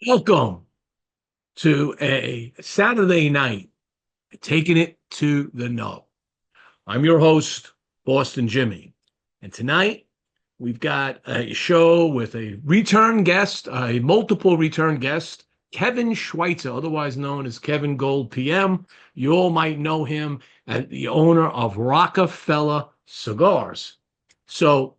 Welcome to a Saturday night, taking it to the nub. I'm your host, Boston Jimmie. And tonight we've got a show with a return guest, a multiple return guest, Kevin Schweitzer, otherwise known as Kevin Gold PM. You all might know him as the owner of Rockefeller Cigars. So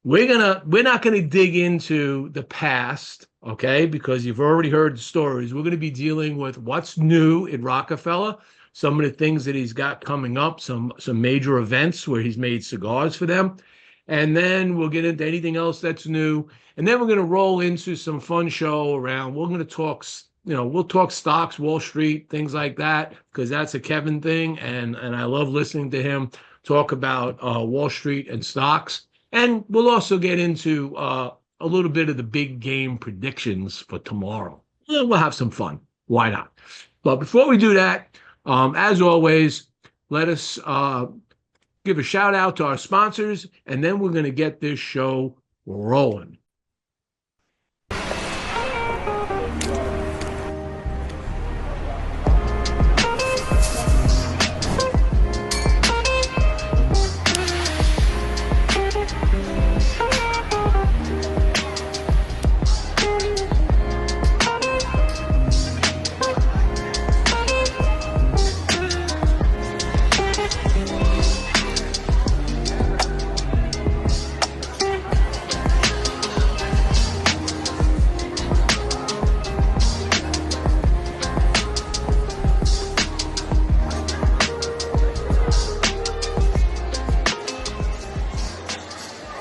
we're not gonna dig into the past, okay? Because you've already heard the stories. We're gonna be dealing with what's new in Rockefeller, some of the things that he's got coming up, some major events where he's made cigars for them, and then we'll get into anything else that's new, and then we're gonna roll into some fun show around. We're gonna talk, we'll talk stocks, Wall Street, things like that, because that's a Kevin thing, and I love listening to him talk about Wall Street and stocks. And we'll also get into a little bit of the big game predictions for tomorrow. Yeah, we'll have some fun. Why not? But before we do that, as always, let us give a shout out to our sponsors, and then we're going to get this show rolling.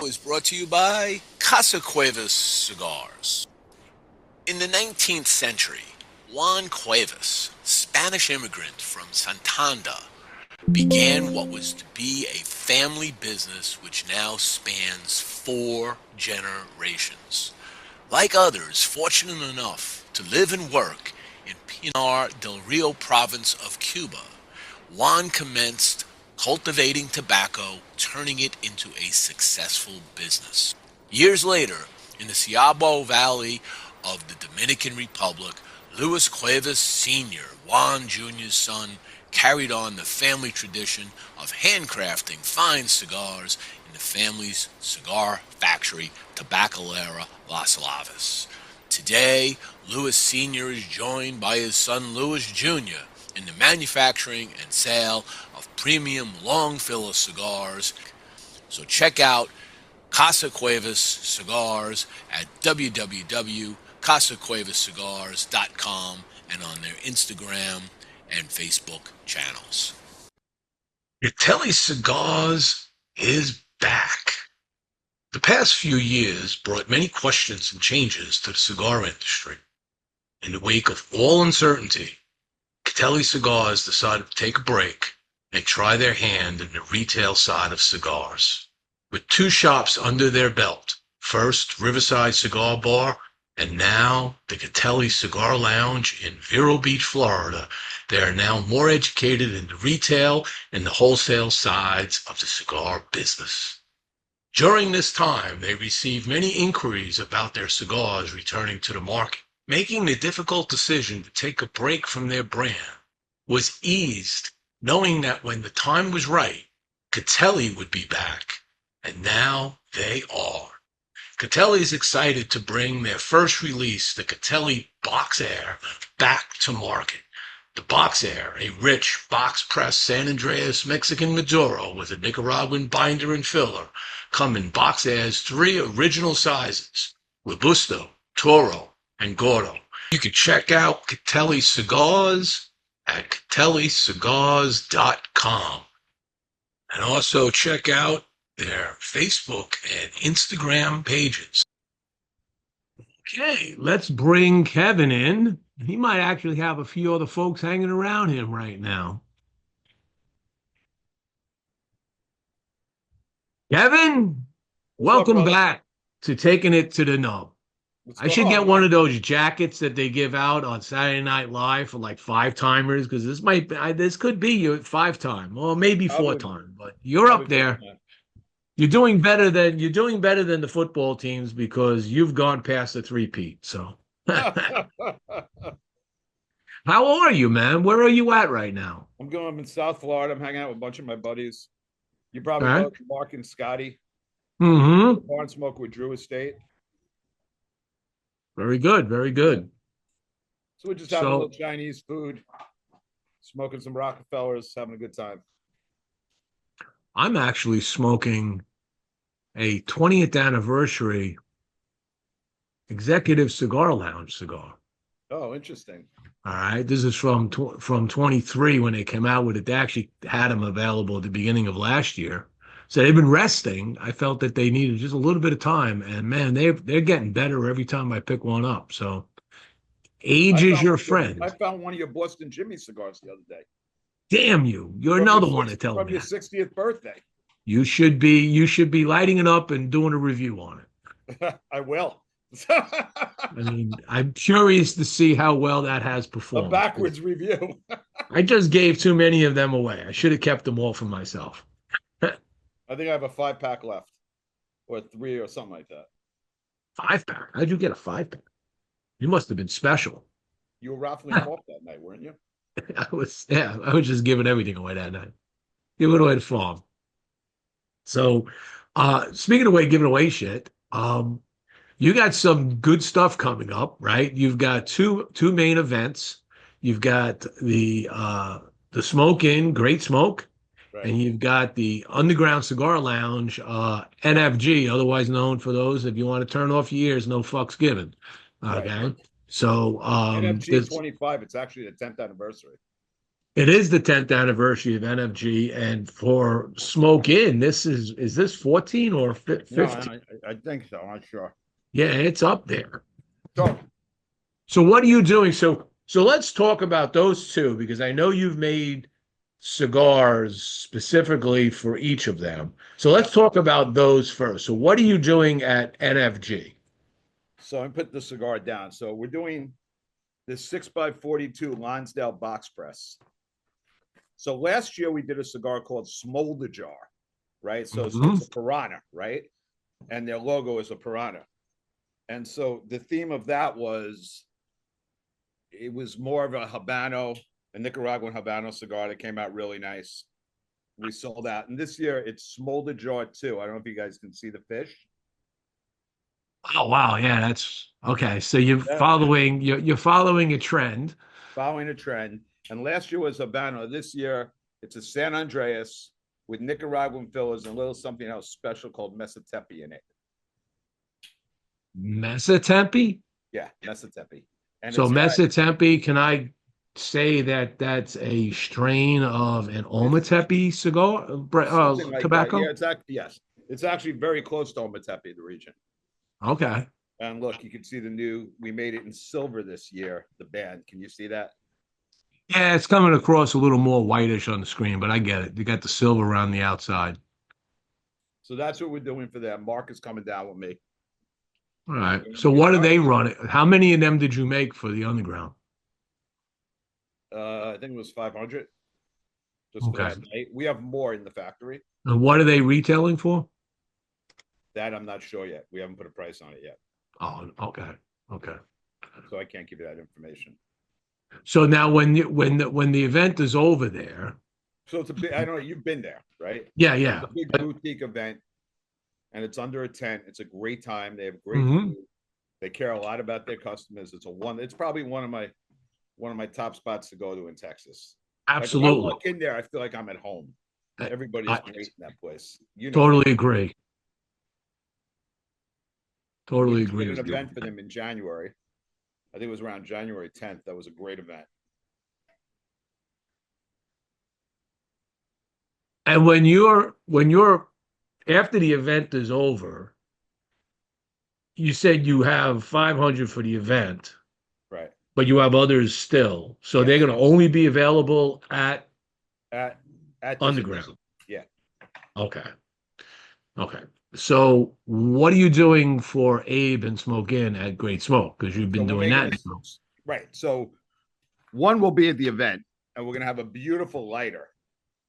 Is brought to you by Casa Cuevas Cigars. In the 19th century, Juan Cuevas, Spanish immigrant from Santander, began what was to be a family business which now spans 4 generations. Like others fortunate enough to live and work in Pinar del Rio province of Cuba, Juan commenced cultivating tobacco, turning it into a successful business. Years later, in the Ciabo Valley of the Dominican Republic, Luis Cuevas Sr., Juan Jr.'s son, carried on the family tradition of handcrafting fine cigars in the family's cigar factory, Tabacalera Las Lavas. Today, Luis Sr. is joined by his son Luis Jr. in the manufacturing and sale of premium long filler cigars. So check out Casa Cuevas Cigars at www.casacuevascigars.com and on their Instagram and Facebook channels. Catelli Cigars is back. The past few years brought many questions and changes to the cigar industry. In the wake of all uncertainty, Catelli Cigars decided to take a break and try their hand in the retail side of cigars. With 2 shops under their belt, first Riverside Cigar Bar, and now the Catelli Cigar Lounge in Vero Beach, Florida, they are now more educated in the retail and the wholesale sides of the cigar business. During this time, they received many inquiries about their cigars returning to the market. Making the difficult decision to take a break from their brand was eased knowing that when the time was right, Catelli would be back, and now they are. Catelli is excited to bring their first release, the Catelli Box Air, back to market. The Box Air, a rich box-pressed San Andreas Mexican Maduro with a Nicaraguan binder and filler, come in Box Air's 3 original sizes, Robusto, Toro, and Gordo. You can check out Catelli Cigars at catellicigars.com. And also check out their Facebook and Instagram pages. Okay, let's bring Kevin in. He might actually have a few other folks hanging around him right now. Kevin, welcome back to Taking It to the Nub. I should get one of those jackets that they give out on Saturday Night Live for like 5-timers, because this could be your 5-time, or maybe 4-time, but you're up there. You're doing better than the football teams because you've gone past the 3-peat. So How are you, man? Where are you at right now? I'm in South Florida. I'm hanging out with a bunch of my buddies. You All probably right. know Mark and Scotty, Mm-hmm. Barn Smoke with Drew Estate. Very good. Very Yeah. good. So we're just having a little So Chinese food, smoking some Rockefellers, having a good time. I'm actually smoking a 20th anniversary executive cigar lounge cigar. Oh, interesting. All right. This is from 23 when they came out with it. They actually had them available at the beginning of last year. So they've been resting. I felt that they needed just a little bit of time. And man, they're getting better every time I pick one up. So age is your I friend. found one of your Boston Jimmie cigars the other day Damn you. You're from your another one to tell from me your that. 60th birthday. You should be lighting it up and doing a review on it. I will. I mean, I'm curious to see how well that has A performed. backwards review. I just gave too many of them away. I should have kept them all for myself. I think I have a 5-pack left, or 3, or something like that. Five pack? How'd you get a 5 pack? You must have been special. You were raffling them off that night, weren't you? I was just giving everything away that night. Give it away to farm. So, speaking of giving away shit, you got some good stuff coming up, right? You've got two main events. You've got the Smoke In, Great Smoke, Right. and you've got the Underground Cigar Lounge, NFG, otherwise known for those if you want to turn off your ears, no fucks given. Right. Okay. So NFG 25. It's actually the 10th anniversary. it is the 10th anniversary of NFG, and for Smoke In, is this 14 or No, 15? I think so. I'm not sure. Yeah, it's up there. So, So what are you doing? So let's talk about those two because I know you've made cigars specifically for each of them. So let's talk about those first. So what are you doing at NFG? I put the cigar down. So we're doing the 6x42 Lonsdale box press. So last year we did a cigar called Smolder Jar, right? So Mhm. it's a piranha, right? And their logo is a piranha. And so the theme of that was it was more of a Habano, a Nicaraguan Habano cigar that came out really nice. We sold out. And this year it's Smolder Jar too. I don't know if you guys can see the fish. Oh wow, yeah, that's okay. So Yeah. you're following a trend. Following a trend. And last year was Habano. This year it's a San Andreas with Nicaraguan fillers and a little something else special called Mesatepi in it. Mesotempi? Yeah, Mesatepi. And So it's got Mesotempi, can I say that that's a strain of an it's Ometepe cigar, something like that. Yeah, tobacco? it's actually yes. It's actually very close to Ometepe, the region. Okay. And look, you can see the new. We made it in silver this year. The band. Can you see that? Yeah, it's coming across a little more whitish on the screen, but I get it. You got the silver around the outside. So that's what we're doing for that. Mark is coming down with me. All right. So what do they run it? How many of them did you make for the underground? I think it was 500. Just for Okay. that night. We have more in the factory. And what are they retailing for? That I'm not sure yet. We haven't put a price on it yet, Oh, okay. Okay. so I can't give you that information. So now when the event is over there, So it's a big. I don't know. You've been there, right? yeah, So it's yeah. a big But boutique event, and it's under a tent. It's a great time. They have great mhm, food. They care a lot about their customers. It's probably one of my top spots to go to in Texas. Like if I absolutely. walk in there, I feel like I'm at home. I, Everybody's I great in that place. You know that. totally agree. We Totally just agree did an with you. event for them in January. I think it was around January 10th. That was a great event. And when you're after the event is over, you said you have 500 for the event, Right. but you have others still. So they're Yes. going to only be available at At at this event. underground. Yeah. Okay. Okay. So what are you doing for Abe and Smoke In at Great Smoke? Because you've So been we're doing making that. this right. So one will be at the event, and we're gonna have a beautiful lighter,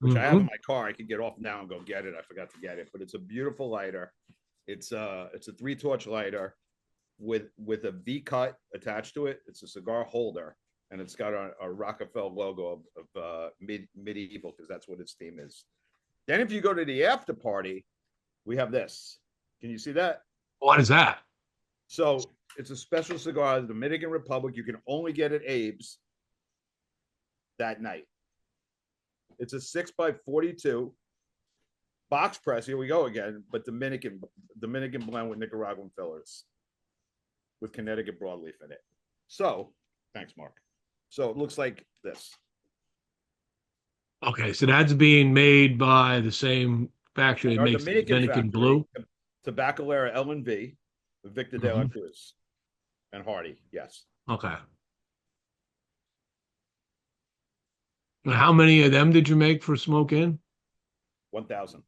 which I have in Mhm. my car. I can get off now and go get it. I forgot to get it, but it's a beautiful lighter. It's a 3-torch lighter. with a V cut attached to it. It's a cigar holder, and it's got a Rockefeller logo of medieval, because that's what its theme is. Then if you go to the after party, we have this. Can you see that? What is that? So it's a special cigar, the Dominican Republic. You can only get at Abe's that night. It's a 6x42 box press. Here we go again, but Dominican blend with Nicaraguan fillers with Connecticut broadleaf in it. So, thanks, Mark. So it looks like this. Okay, so that's being made by the same factory that Our makes Dominican factory, Blue. Tabacalera L&V, Victor de la Cruz, and Hardy. Yes. Okay. Now, how many of them did you make for Smoke In? 1,000.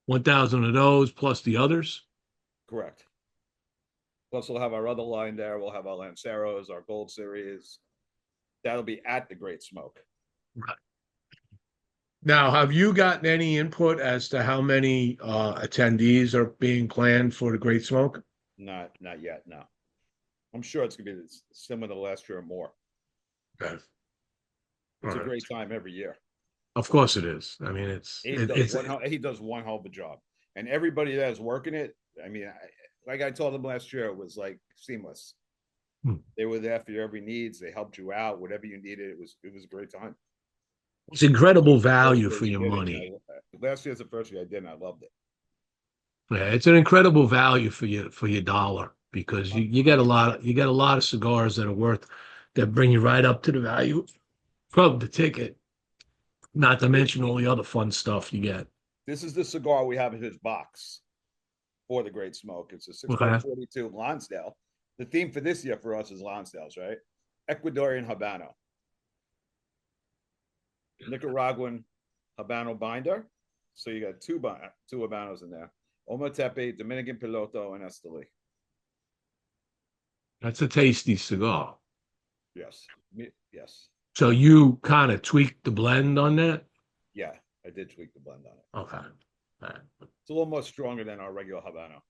1,000 of those plus the others? Correct. Plus, we'll have our other line there. We'll have our Lanceros, our Gold Series. That'll be at the Great Smoke. Right. Now, have you gotten any input as to how many attendees are being planned for the Great Smoke? Not yet, no. I'm sure it's going to be similar to last year or more. Okay. It's a great time every year. Of course it is. I mean, he does one hell of a job. And everybody that is working it, I mean, like I told them last year, it was like seamless. They were there for your every needs. They helped you out. Whatever you needed, it was a great time. It's incredible value for your money. Last year's the first year I did, and I loved it. Yeah, it's an incredible value for your dollar, because you get a lot of cigars that bring you right up to the value of the ticket. Not to mention all the other fun stuff you get. This is the cigar we have in his box for the Great Smoke. It's a 6x42 Lonsdale. The theme for this year for us is Lonsdales, right? Ecuadorian Habano. Nicaraguan Habano binder. So you got two Habanos in there. Ometepe, Dominican Piloto, and Esteli. That's a tasty cigar. Yes. Yes. So you kind of tweaked the blend on that? Yeah, I did tweak the blend on it. Okay. All right. It's a little more stronger than our regular Habano.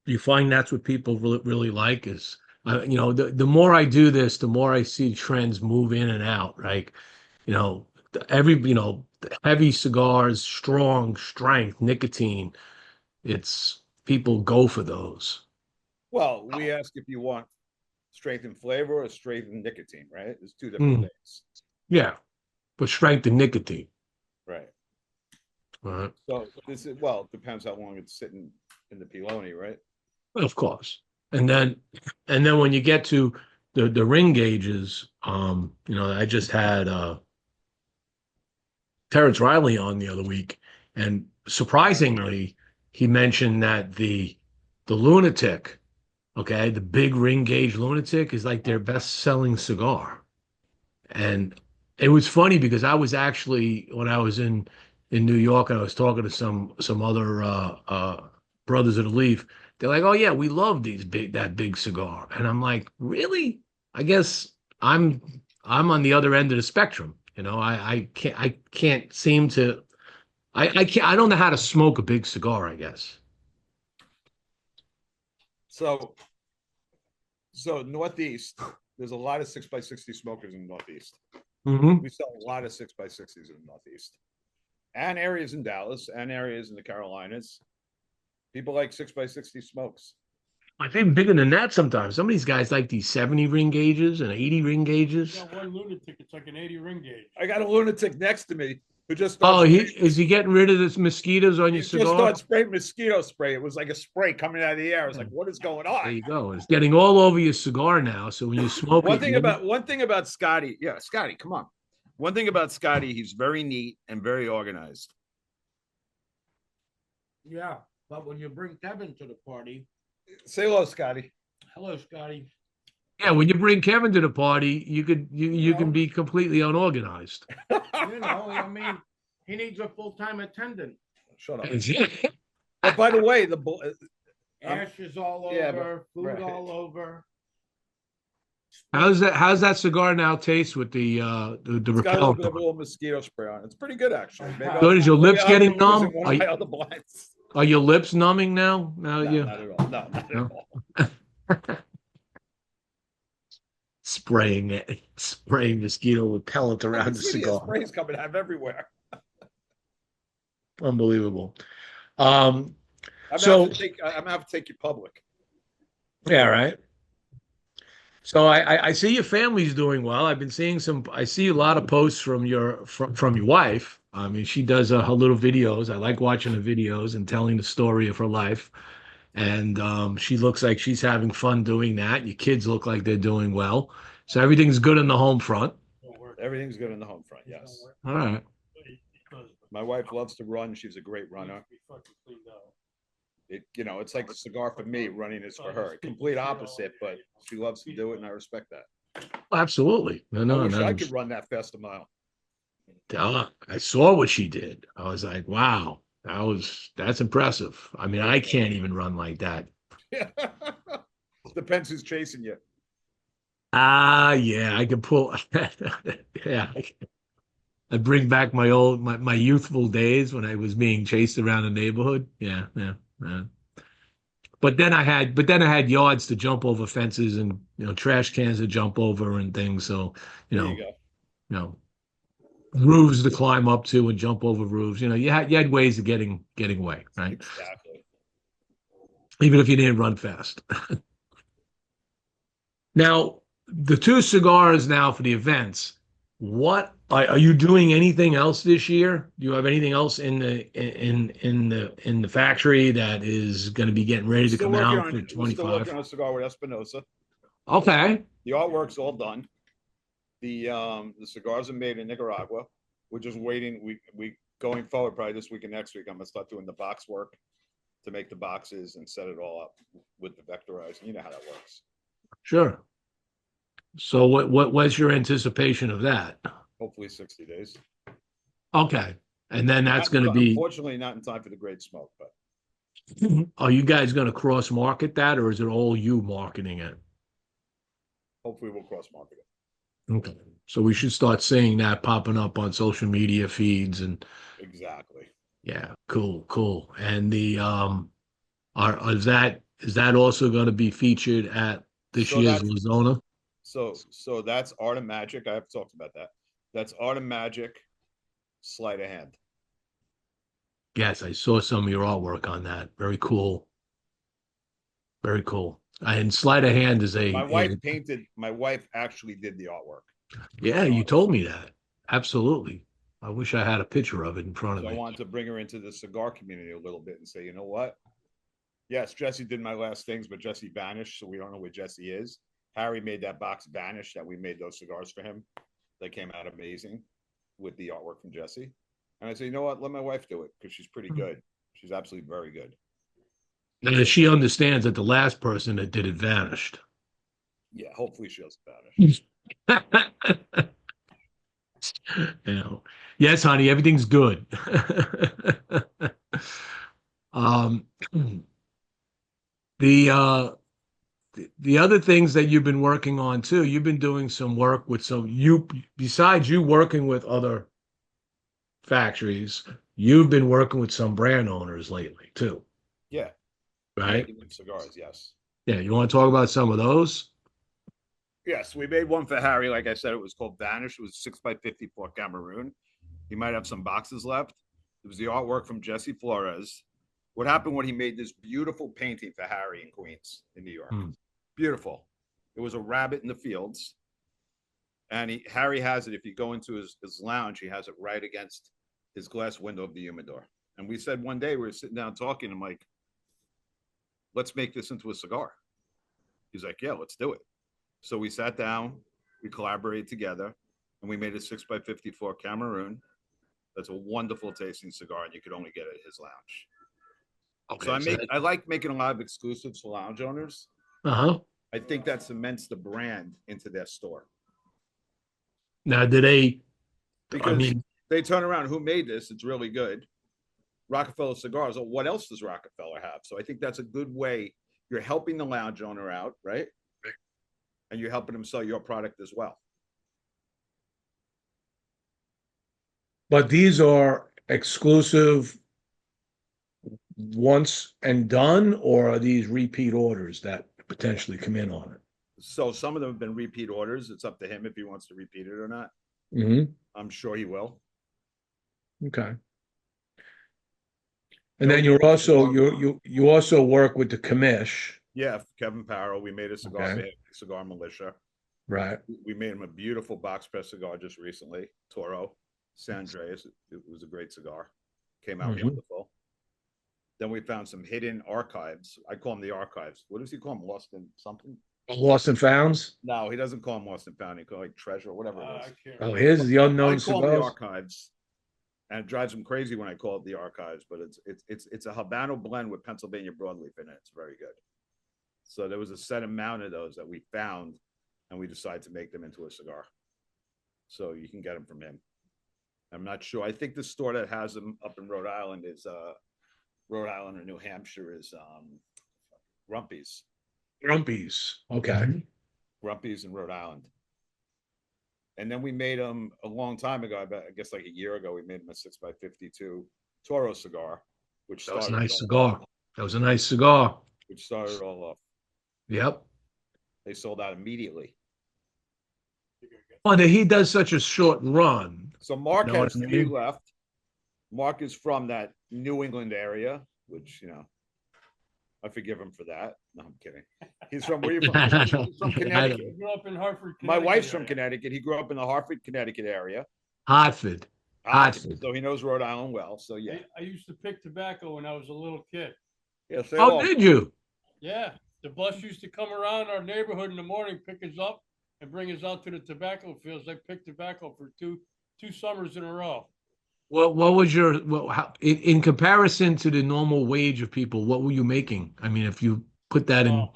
Do you find that's what people really like? Is the more I do this, the more I see trends move in and out. Like, the heavy cigars, strong strength, nicotine. It's people go for those. Well, we ask if you want strength and flavor or strength and nicotine, right? There's two different things. Yeah, but strength and nicotine. Right. All right. So it depends how long it's sitting in the Piloni, right? Of course. And then when you get to the ring gauges, I just had Terrence Riley on the other week, and surprisingly, he mentioned that the Lunatic, okay, the big ring gauge Lunatic is like their best-selling cigar. And it was funny because I was actually, when I was in New York, and I was talking to some other brothers of the Leaf. They're like, "Oh yeah, we love that big cigar," and I'm like, "Really? I guess I'm on the other end of the spectrum. I can't seem to. I don't know how to smoke a big cigar, I guess." So Northeast, there's a lot of 6x60 smokers in the Northeast. Mm-hmm. We sell a lot of 6x60s in the Northeast, and areas in Dallas, and areas in the Carolinas. People like 6x60 smokes. I think bigger than that sometimes. Some of these guys like these 70 ring gauges and 80 ring gauges. You got one Lunatic, it's like an 80 ring gauge. I got a Lunatic next to me who just is he getting rid of this mosquitoes on your cigar? Just started spraying mosquito spray. It was like a spray coming out of the air. I was like, what is going on? There you go. It's getting all over your cigar now. So when you smoke one thing about Scotty, Scotty, come on. One thing about Scotty, he's very neat and very organized. Yeah. But when you bring Kevin to the party, say hello, Scotty. Hello, Scotty. Yeah, when you bring Kevin to the party, you can be completely unorganized. I mean, he needs a full-time attendant. Shut up. But by the way, ash is all over, food all over. How's that cigar now taste with the it's got a little mosquito spray on it. It's pretty good actually. Good. Is your lips getting numb? Are your lips numbing now? Now No, you not at all. No, not at no? all. Spraying it, spraying mosquito repellent I can around the see the cigar. sprays coming out of everywhere. Unbelievable. Um, I'm gonna have so to take. I'm gonna have to take you public. yeah, right. So I see your family's doing well. I've been seeing some. I see a lot of posts from your wife. I mean, she does her little videos. I like watching the videos and telling the story of her life. And she looks like she's having fun doing that. Your kids look like they're doing well. So everything's good in the home front. Everything's good in the home front. Yes. All right. My wife loves to run. She's a great runner. It's like the cigar for me. Running is for her. Complete opposite, but she loves to do it, and I respect that. Absolutely. No, I no, wish I no. could run that fast a mile. I saw what she did. I was like, wow, that's impressive. I mean, I can't even run like that. Depends who's chasing you. Ah, yeah, I can pull. Yeah, I bring back my youthful days when I was being chased around the neighborhood. Yeah, yeah, yeah. But then I had yards to jump over fences and trash cans to jump over and things. So you There you know, go. you know, roofs to climb up to and jump over roofs. You had ways of getting away, right? Exactly. Even if you didn't run fast. Now, the two cigars now for the events. What are you doing anything else this year? Do you have anything else in the factory that is going to be getting ready to come out for We're still working 25? on a cigar with Espinosa. Okay. The artwork's all done. The cigars are made in Nicaragua. We're just waiting. We going forward probably this week and next week. I'm gonna start doing the box work to make the boxes and set it all up with the vectorizing. You know how that works. Sure. So what was your anticipation of that? Hopefully 60 days. Okay. And then that's going to be, Unfortunately not in time for the great smoke, but are you guys going to cross market that or is it all you marketing it? hopefully we'll cross market it. Okay. So we should start seeing that popping up on social media feeds and Exactly. yeah, cool, cool. And the is that also going to be featured at this So year's that's Lizona? so that's Art of Magic. I have talked about that. That's Art of Magic, sleight of hand. Yes, I saw some of your artwork on that. Very cool. Very cool. And sleight of hand is My wife actually did the artwork. yeah, you told me that. Absolutely. I wish I had a picture of it in front of So I me. wanted to bring her into the cigar community a little bit and say, you know what? Yes, Jesse did my last things, but Jesse vanished, so we don't know where Jesse is. Harry made that box vanish that we made those cigars for him. They came out amazing with the artwork from Jesse. And I said, you know what? Let my wife do it because she's pretty good. She's absolutely very good. And she understands that the last person that did it vanished. Yeah, hopefully she doesn't vanish. You know, yes, honey, everything's good. um, the the other things that you've been working on too, you've been doing some work with besides you working with other factories, you've been working with some brand owners lately too, Yeah, right? making them cigars, yes. Yeah, you want to talk about some of those? Yes, we made one for Harry. Like I said, it was called Vanish. It was 6x54 Cameroon. He might have some boxes left. It was the artwork from Jesse Flores. What happened when he made this beautiful painting for Harry in Queens, in New York? Beautiful. It was a rabbit in the fields. And Harry has it. If you go into his lounge, he has it right against his glass window of the humidor. And we said one day, we were sitting down talking. I'm like, let's make this into a cigar. He's like, yeah, let's do it. So we sat down, we collaborated together, and we made a 6x54 Cameroon. That's a wonderful tasting cigar, and you could only get it at his lounge. Okay, so I like making a lot of exclusives for lounge owners. Uh-huh. I think that cements the brand into their store. Now, do they? Because I mean, they turn around, who made this? It's really good. Rockefeller Cigars. Well, what else does Rockefeller have? So I think that's a good way. You're helping the lounge owner out, right? And you're helping them sell your product as well. but these are exclusive once and done, or are these repeat orders that potentially come in on it? So some of them have been repeat orders. It's up to him if he wants to repeat it or not. Mm-hmm. I'm sure he will. Okay. And then you're also you also work with the commish. Yeah, Kevin Parrow. We made a cigar Okay. for him, Cigar Militia. Right. We made him a beautiful box press cigar just recently. Toro San Andreas. It was a great cigar. Came out wonderful. Then we found some hidden archives. I call them the archives. What does he call them? Lost in something? Lost and Founds? No, he doesn't call them lost and found. He call it like treasure, whatever it is. Oh, here's the unknown I call them the cigars. archives. And it drives him crazy when I call it the archives, but it's a Habano blend with Pennsylvania broadleaf in it. It's very good. So there was a set amount of those that we found, and we decided to make them into a cigar. So you can get them from him. I'm not sure. I think the store that has them up in Rhode Island is Rhode Island or New Hampshire is Grumpy's. Grumpy's. Okay. Grumpy's in Rhode Island. And then we made them a long time ago. I guess like a year ago, we made them a 6x52 Toro cigar, which That was a started nice cigar. That was a nice cigar. which started it all off. Yep. They sold out immediately. Well, he does such a short run. So Mark Know what has I three mean? left. Mark is from that New England area, which, you know, I forgive him for that. No, I'm kidding. He's from where you from? He's from Connecticut. He grew up in Hartford, My Connecticut wife's from area. Connecticut. He grew up in the Hartford, Connecticut area. Hartford. Hartford. So he knows Rhode Island well. So yeah. I used to pick tobacco when I was a little kid. Yeah. Oh, did you? Yeah. The bus used to come around our neighborhood in the morning, pick us up, and bring us out to the tobacco fields. I picked tobacco for two summers in a row. What was your in comparison to the normal wage of people? What were you making? I mean, if you put that in,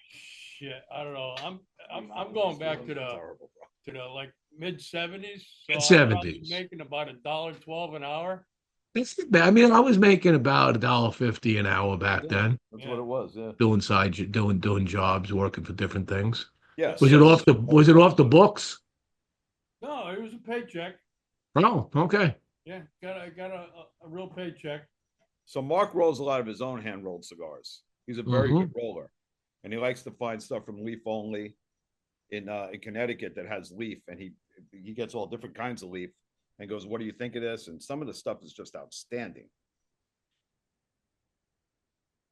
Shit, I don't know. I'm going back to the like mid 70s. So mid-70s. Making about $1.12 an hour. That's not bad. I mean, I was making about $1.50 an hour back then, That's what it was. Yeah. doing jobs, working for different things. Yeah. Was it off the books? No, it was a paycheck. Oh, okay. Yeah, got a real paycheck. So Mark rolls a lot of his own hand rolled cigars. He's a very good roller, and he likes to find stuff from leaf only in Connecticut that has leaf, and he gets all different kinds of leaf and goes, "What do you think of this?" And some of the stuff is just outstanding.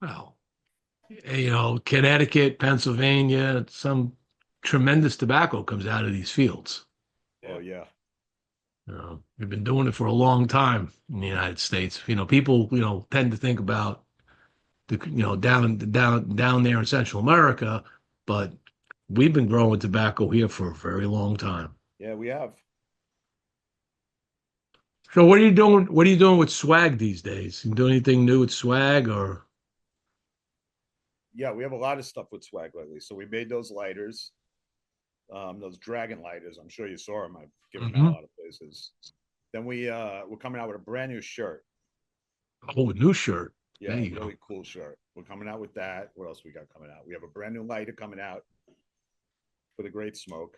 Well, you know, Connecticut, Pennsylvania, some tremendous tobacco comes out of these fields. Oh yeah. You know, we've been doing it for a long time in the United States. You know, people, tend to think about down there in Central America, but we've been growing tobacco here for a very long time. Yeah, we have. So what are you doing? What are you doing with swag these days? You doing anything new with swag or? Yeah, we have a lot of stuff with swag lately. So we made those lighters, those dragon lighters. I'm sure you saw them. I've given them out a lot of places. Then we're coming out with a brand new shirt. Oh, a new shirt. Yeah, really cool shirt. We're coming out with that. What else we got coming out? We have a brand new lighter coming out for the Great Smoke,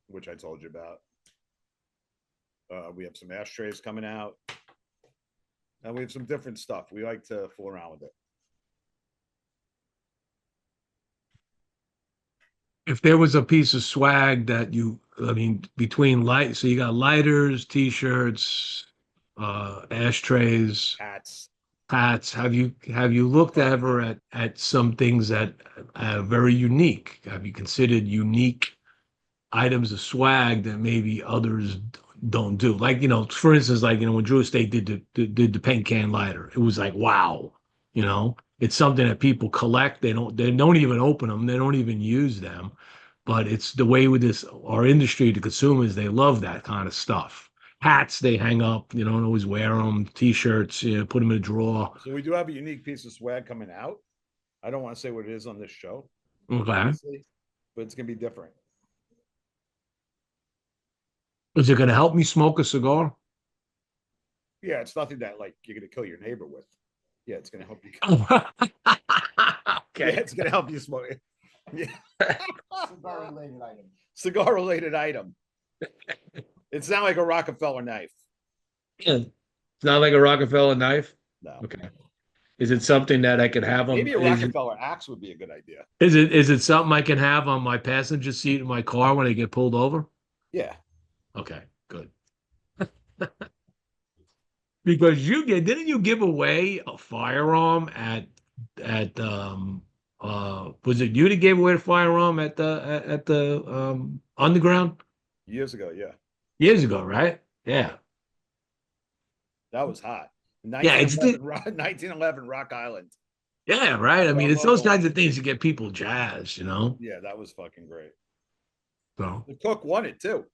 which I told you about. We have some ashtrays coming out, and we have some different stuff. We like to fool around with it. If there was a piece of swag that between so you got lighters, t-shirts, ashtrays, hats. Have you looked ever at some things that are very unique? Have you considered unique items of swag that maybe others don't do? Like, for instance, when Drew Estate did the paint can lighter, it was like, wow, it's something that people collect. They don't even open them. They don't even use them, but it's the way with our industry, the consumers, they love that kind of stuff. Hats, they hang up, don't always wear them. T-shirts, put them in a drawer. So we do have a unique piece of swag coming out. I don't want to say what it is on this show. Okay. But it's going to be different. Is it going to help me smoke a cigar? Yeah, it's nothing that you're going to kill your neighbor with. Yeah, it's going to help you. Okay. Yeah, it's going to help you smoke it. Yeah. Cigar related item. It's not like a Rockefeller knife. It's not like a Rockefeller knife. No. Okay. Is it something that I could have on? Maybe a Rockefeller axe would be a good idea. Is it something I can have on my passenger seat in my car when I get pulled over? Yeah. Okay, good. Because didn't you give away a firearm at was it you that gave away the firearm at the underground Years ago, yeah. years ago, right? Yeah. That was hot. Yeah, it's 1911 Rock Island. yeah, right. I Our mean, it's those logo on kinds it. of things that get people jazzed, you know? Yeah, that was fucking great. So The cook won it too.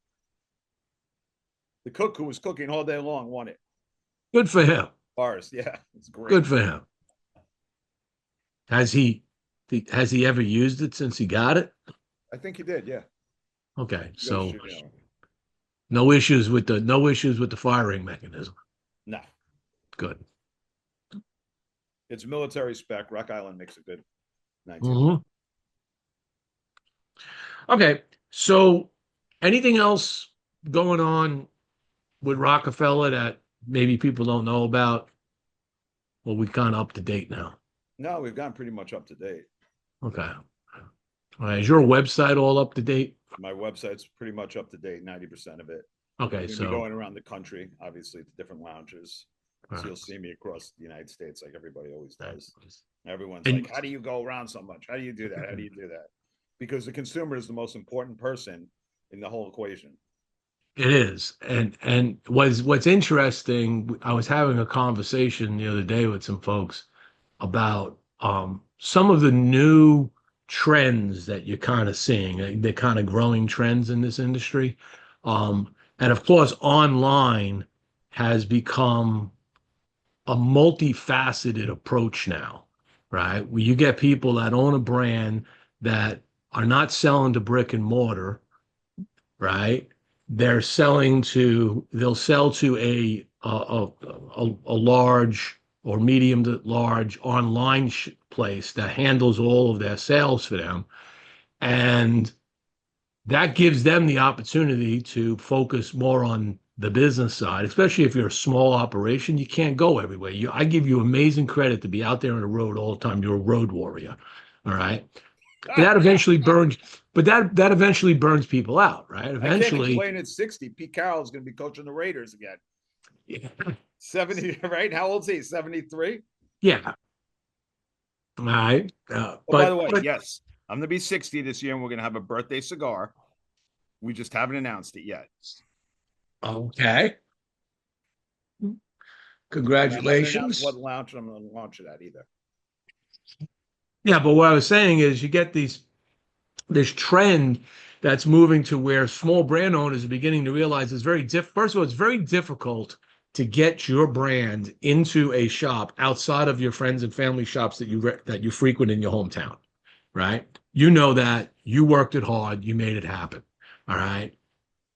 The cook who was cooking all day long won it. good for him. Ours, yeah, it's Good great. for him. Has he ever used it since he got it? I think he did, yeah. Okay, You gotta so shoot him. no issues with the firing mechanism. No, Good. it's military spec. Rock Island makes a good 19. Mhm. Okay, so anything else going on with Rockefeller that maybe people don't know about? Well, we kind of up to date now. No, we've gone pretty much up to date. Okay. All right. Is your website all up to date? My website's pretty much up to date, 90% of it. Okay, We're gonna be so going around the country, obviously, to different lounges. all So right. you'll see me across the United States like everybody always All right. does. Everyone's And- like, how do you go around so much? How do you do that? How do you do that? Because the consumer is the most important person in the whole equation. It is, and what's interesting. I was having a conversation the other day with some folks about some of the new trends that you're kind of seeing, the kind of growing trends in this industry. And of course, online has become a multifaceted approach now, right? Where you get people that own a brand that are not selling to brick and mortar, right? They'll sell to a large or medium to large online place that handles all of their sales for them. And that gives them the opportunity to focus more on the business side, especially if you're a small operation. You can't go everywhere. I give you amazing credit to be out there on the road all the time. You're a road warrior. All right. But that eventually burns, but that eventually burns people out, right? I can't Eventually, complain at 60. Pete Carroll's going to be coaching the Raiders again. yeah. 70, right? How old is he? 73? Yeah. All right. Oh, But, by the way, but yes, I'm going to be 60 this year, and we're going to have a birthday cigar. We just haven't announced it yet. okay. And I haven't announced Congratulations. what launch I'm going to launch it at either. Yeah, but what I was saying is you get this trend that's moving to where small brand owners are beginning to realize it's first of all, it's very difficult to get your brand into a shop outside of your friends and family shops that you frequent in your hometown, right? You know that you worked it hard, you made it happen. All right.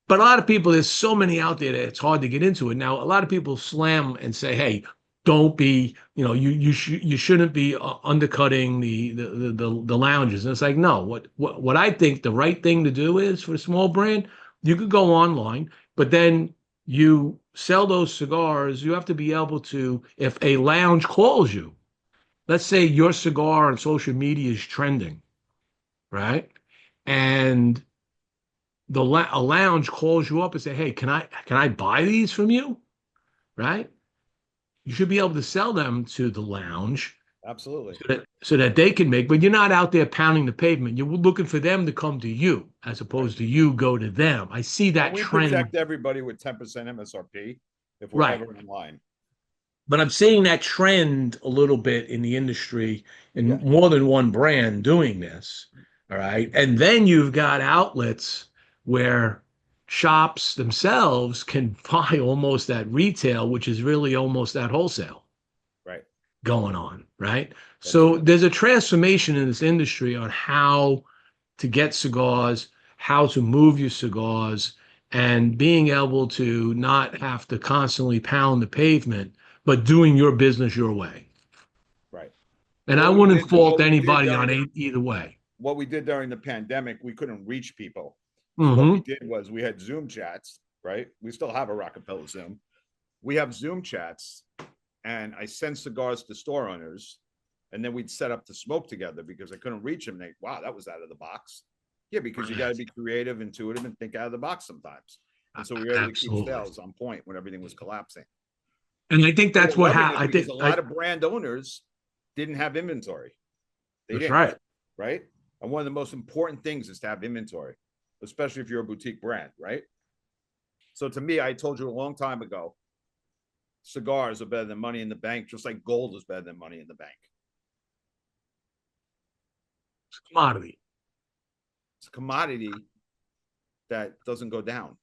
But a lot of people, there's so many out there that it's hard to get into it. Now, a lot of people slam and say, "Hey, don't be, you shouldn't be undercutting the lounges." And it's like, no. What I think the right thing to do is for a small brand, you could go online, but then you sell those cigars. You have to be able to, if a lounge calls you, let's say your cigar on social media is trending, right? And a lounge calls you up and say, "Hey, can I buy these from you?" Right? You should be able to sell them to the lounge Absolutely. so that they can make. But you're not out there pounding the pavement. You're looking for them to come to you as opposed to you go to them. I see that We trend. protect everybody with 10% MSRP if we're Right. ever in line. But I'm seeing that trend a little bit in the industry in Yeah. more than one brand doing this. All right. And then you've got outlets where shops themselves can buy almost that retail, which is really almost that wholesale Right. going on. Right. That's So true. there's a transformation in this industry on how to get cigars, how to move your cigars, and being able to not have to constantly pound the pavement, but doing your business your way. Right. And I What we wouldn't did- fault what we did anybody during on the- either way. What we did during the pandemic, we couldn't reach people. So Mhm. what we did was we had Zoom chats, right? We still have a Rockefeller Zoom. We have Zoom chats, and I send cigars to store owners, and then we'd set up to smoke together because I couldn't reach them. Wow, that was out of the box. Yeah, because you got to be creative, intuitive, and think out of the box sometimes. And so we were able to keep sales on point when everything was collapsing. And I think that's what happened. Because a lot of brand owners didn't have inventory. That's right. Right. And one of the most important things is to have inventory, especially if you're a boutique brand, right? So to me, I told you a long time ago, cigars are better than money in the bank, just like gold is better than money in the bank. It's a commodity. It's a commodity that doesn't go down.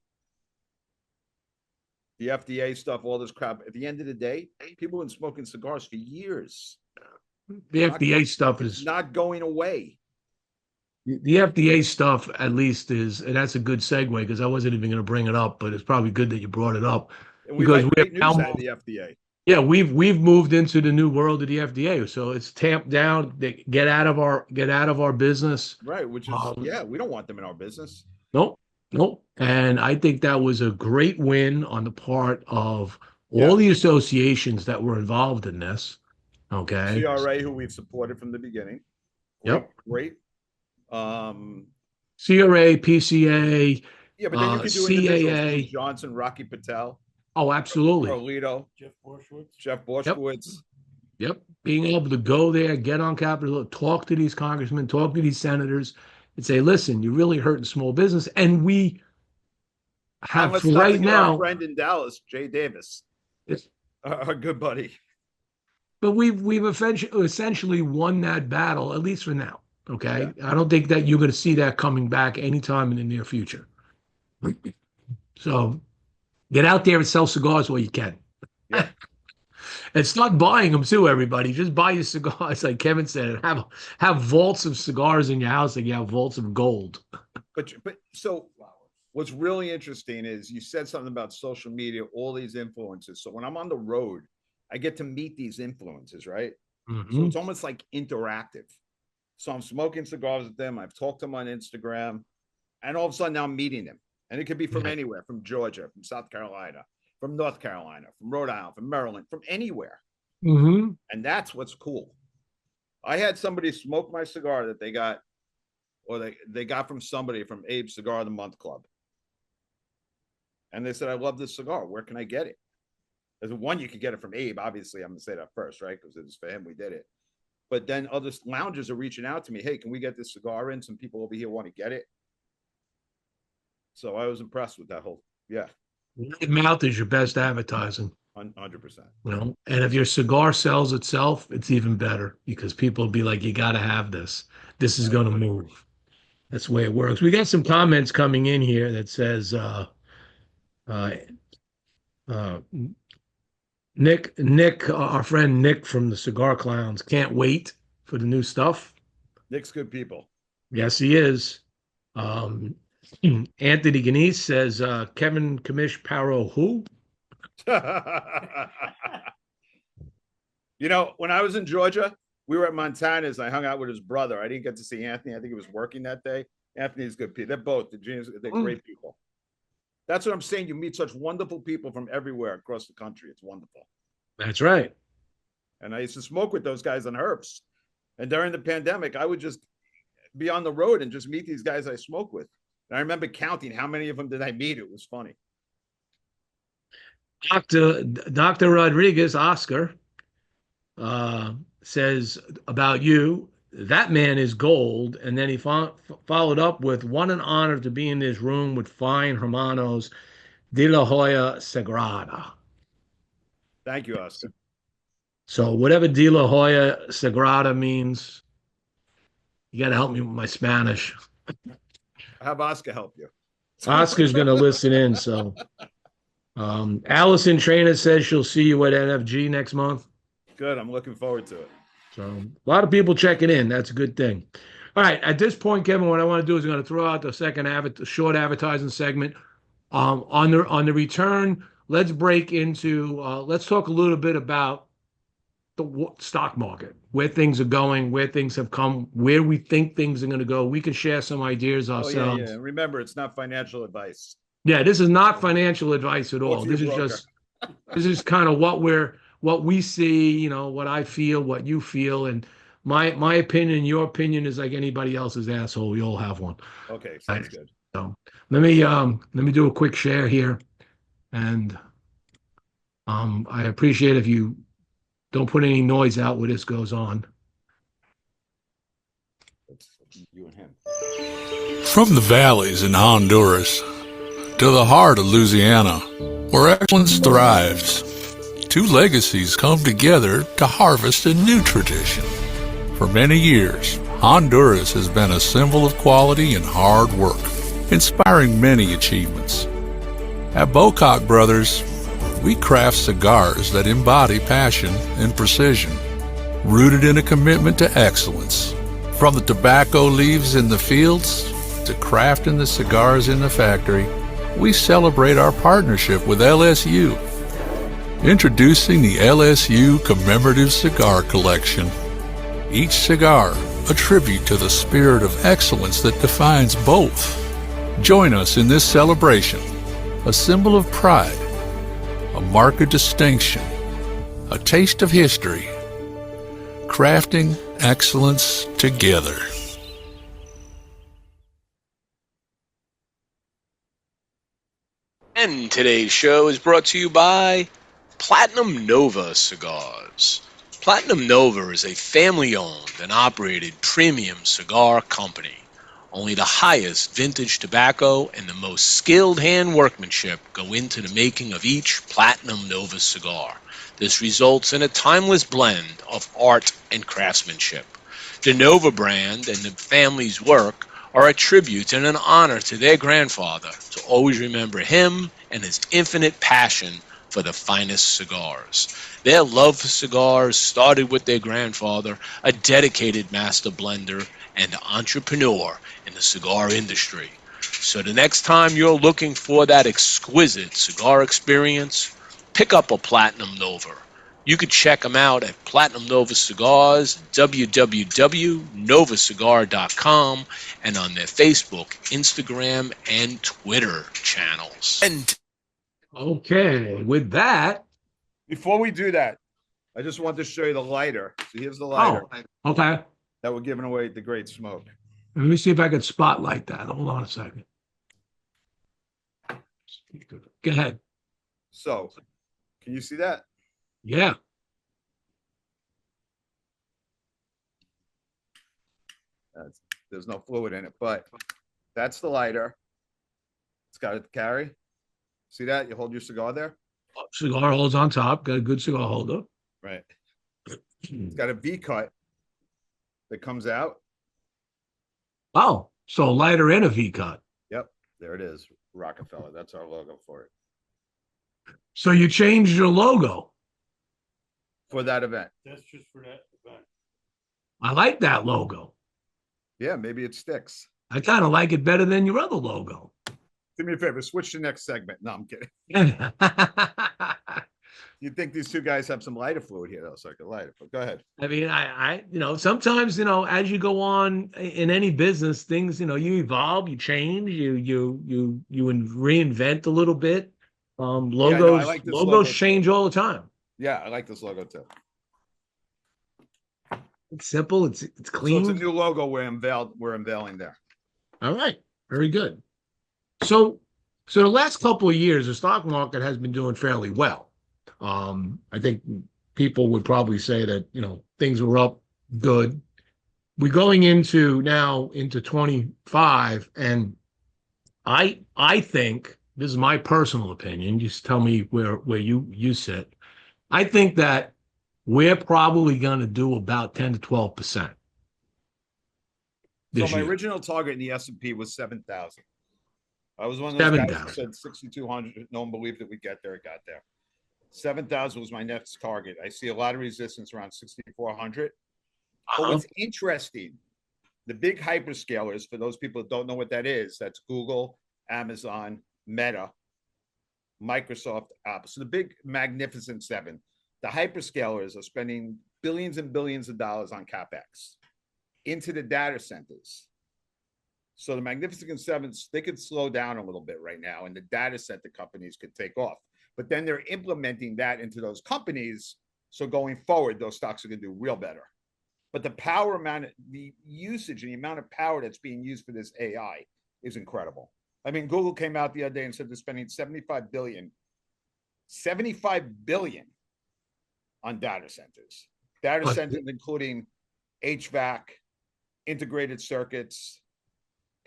The FDA stuff, all this crap. At the end of the day, people have been smoking cigars for years. The FDA stuff is not going away. The FDA stuff, at least, is, and that's a good segue because I wasn't even going to bring it up, but it's probably good that you brought it up. And because we have news out of the FDA. Yeah, we've moved into the new world of the FDA, so it's tamped down. They get out of our business, right? Which is we don't want them in our business. Nope. And I think that was a great win on the part of all the associations that were involved in this. Okay, CRA, who we've supported from the beginning. Great. CRA, PCA. Yeah, but then you can do CAA, Johnson, Rocky Patel. Oh, absolutely. Carlito, Jeff Boschwitz. Yep. Being able to go there, get on Capitol Hill, talk to these congressmen, talk to these senators, and say, listen, you're really hurting small business. And we have right now. Our friend in Dallas, Jay Davis, our good buddy. But we've essentially won that battle, at least for now. Okay. Yeah. I don't think that you're going to see that coming back anytime in the near future. So get out there and sell cigars while you can. Yeah. And start buying them too, everybody. Just buy your cigars, like Kevin said, and have vaults of cigars in your house like you have vaults of gold. But so what's really interesting is you said something about social media, all these influencers. So when I'm on the road, I get to meet these influencers, right? Mm-hmm. So it's almost like interactive. So I'm smoking cigars with them. I've talked to them on Instagram, and all of a sudden now I'm meeting them. And it could be from anywhere, from Georgia, from South Carolina, from North Carolina, from Rhode Island, from Maryland, from anywhere. Mm-hmm. And that's what's cool. I had somebody smoke my cigar that they got, or they got from somebody from Abe's Cigar of the Month Club. And they said, I love this cigar. Where can I get it? There's one, you could get it from Abe. Obviously, I'm going to say that first, right? Because it was for him, we did it. But then other loungers are reaching out to me. Hey, can we get this cigar in? Some people over here want to get it. So I was impressed with that whole, Word of mouth is your best advertising. 100%. You know, and if your cigar sells itself, it's even better because people will be like, you got to have this. This is going to move. That's the way it works. We got some comments coming in here that says, Nick, our friend Nick from the Cigar Clowns, can't wait for the new stuff. Nick's good people. Yes, he is. Anthony Ganese says, Kevin Kamish Paro who? You know, when I was in Georgia, we were at Montana's. I hung out with his brother. I didn't get to see Anthony. I think he was working that day. Anthony's good people. They're both they're great people. That's what I'm saying. You meet such wonderful people from everywhere across the country. It's wonderful. That's right. And I used to smoke with those guys on Herbst. And during the pandemic, I would just be on the road and just meet these guys I smoke with. And I remember counting how many of them did I meet. It was funny. Dr. Rodriguez, Oscar, says about you, that man is gold. And then he followed up with, what an honor to be in this room with fine hermanos de la Hoya Sagrada. Thank you, Oscar. So whatever de la Hoya Sagrada means, you got to help me with my Spanish. Have Oscar help you. Oscar's going to listen in. So Allison Trainer says she'll see you at NFG next month. Good. I'm looking forward to it. So a lot of people checking in. That's a good thing. All right. At this point, Kevin, what I want to do is I'm going to throw out the second short advertising segment. On the return, let's break into, let's talk a little bit about the stock market, where things are going, where things have come, where we think things are going to go. We can share some ideas ourselves. Yeah. Remember, it's not financial advice. Yeah, this is not financial advice at all. This is kind of what we're what we see, what I feel, what you feel, and my opinion, your opinion is like anybody else's asshole. We all have one. Okay, Right? sounds good. So let me do a quick share here, and I appreciate if you don't put any noise out where this goes on. That's you and him. From the valleys in Honduras to the heart of Louisiana, where excellence thrives, two legacies come together to harvest a new tradition. For many years, Honduras has been a symbol of quality and hard work, inspiring many achievements. At Bocock Brothers, we craft cigars that embody passion and precision, rooted in a commitment to excellence. From the tobacco leaves in the fields to crafting the cigars in the factory, we celebrate our partnership with LSU. Introducing the LSU Commemorative Cigar Collection. Each cigar a tribute to the spirit of excellence that defines both. Join us in this celebration, a symbol of pride, a mark of distinction, a taste of history, crafting excellence together. And today's show is brought to you by Platinum Nova Cigars. Platinum Nova is a family-owned and operated premium cigar company. Only the highest vintage tobacco and the most skilled hand workmanship go into the making of each Platinum Nova cigar. This results in a timeless blend of art and craftsmanship. The Nova brand and the family's work are a tribute and an honor to their grandfather to always remember him and his infinite passion for the finest cigars. Their love for cigars started with their grandfather, a dedicated master blender and entrepreneur in the cigar industry. So the next time you're looking for that exquisite cigar experience, pick up a Platinum Nova. You could check them out at Platinum Nova Cigars, www.novacigar.com, and on their Facebook, Instagram, and Twitter channels. And Okay, with that. Before we do that, I just want to show you the lighter. So here's the lighter Okay. that we're giving away at the Great Smoke. Let me see if I can spotlight that. Hold on a second. Go ahead. So, can you see that? Yeah. There's no fluid in it, but that's the lighter. It's got a carry. See that? You hold your cigar there. Cigar holds on top. Got a good cigar holder. Right. It's got a V cut that comes out. Oh, so lighter and a V cut. Yep, there it is. Rockefeller. That's our logo for it. So you changed your logo. For that event. That's just for that event. I like that logo. Yeah, maybe it sticks. I kind of like it better than your other logo. Do me a favor, switch to next segment. No, I'm kidding. You'd think these two guys have some lighter fluid here, though, so I could light it. But go ahead. I mean, I sometimes, as you go on in any business, things, you evolve, you change, you reinvent a little bit. Logos, I like this logos logo change all the time. Yeah, I like this logo too. It's simple. It's clean. So it's a new logo we're unveiling there. All right, very good. So the last couple of years, the stock market has been doing fairly well. I think people would probably say that, things were up good. We're going into 25, and I think, this is my personal opinion, just tell me where you sit. I think that we're probably going to do about 10 to 12%. So my original target in the S&P was 7,000. I was one of those guys that said 6,200. No one believed that we'd get there. It got there. 7,000 was my next target. I see a lot of resistance around 6,400. But what's interesting, the big hyperscalers, for those people that don't know what that is, that's Google, Amazon, Meta, Microsoft, Apple. So the big magnificent seven, the hyperscalers are spending billions and billions of dollars on CapEx into the data centers. So the Magnificent Sevens, they could slow down a little bit right now, and the data center companies could take off. But then they're implementing that into those companies So going forward, those stocks are going to do real better. But the power amount, the usage and the amount of power that's being used for this AI is incredible. I mean, Google came out the other day and said they're spending 75 billion on data centers. Data centers including HVAC, integrated circuits,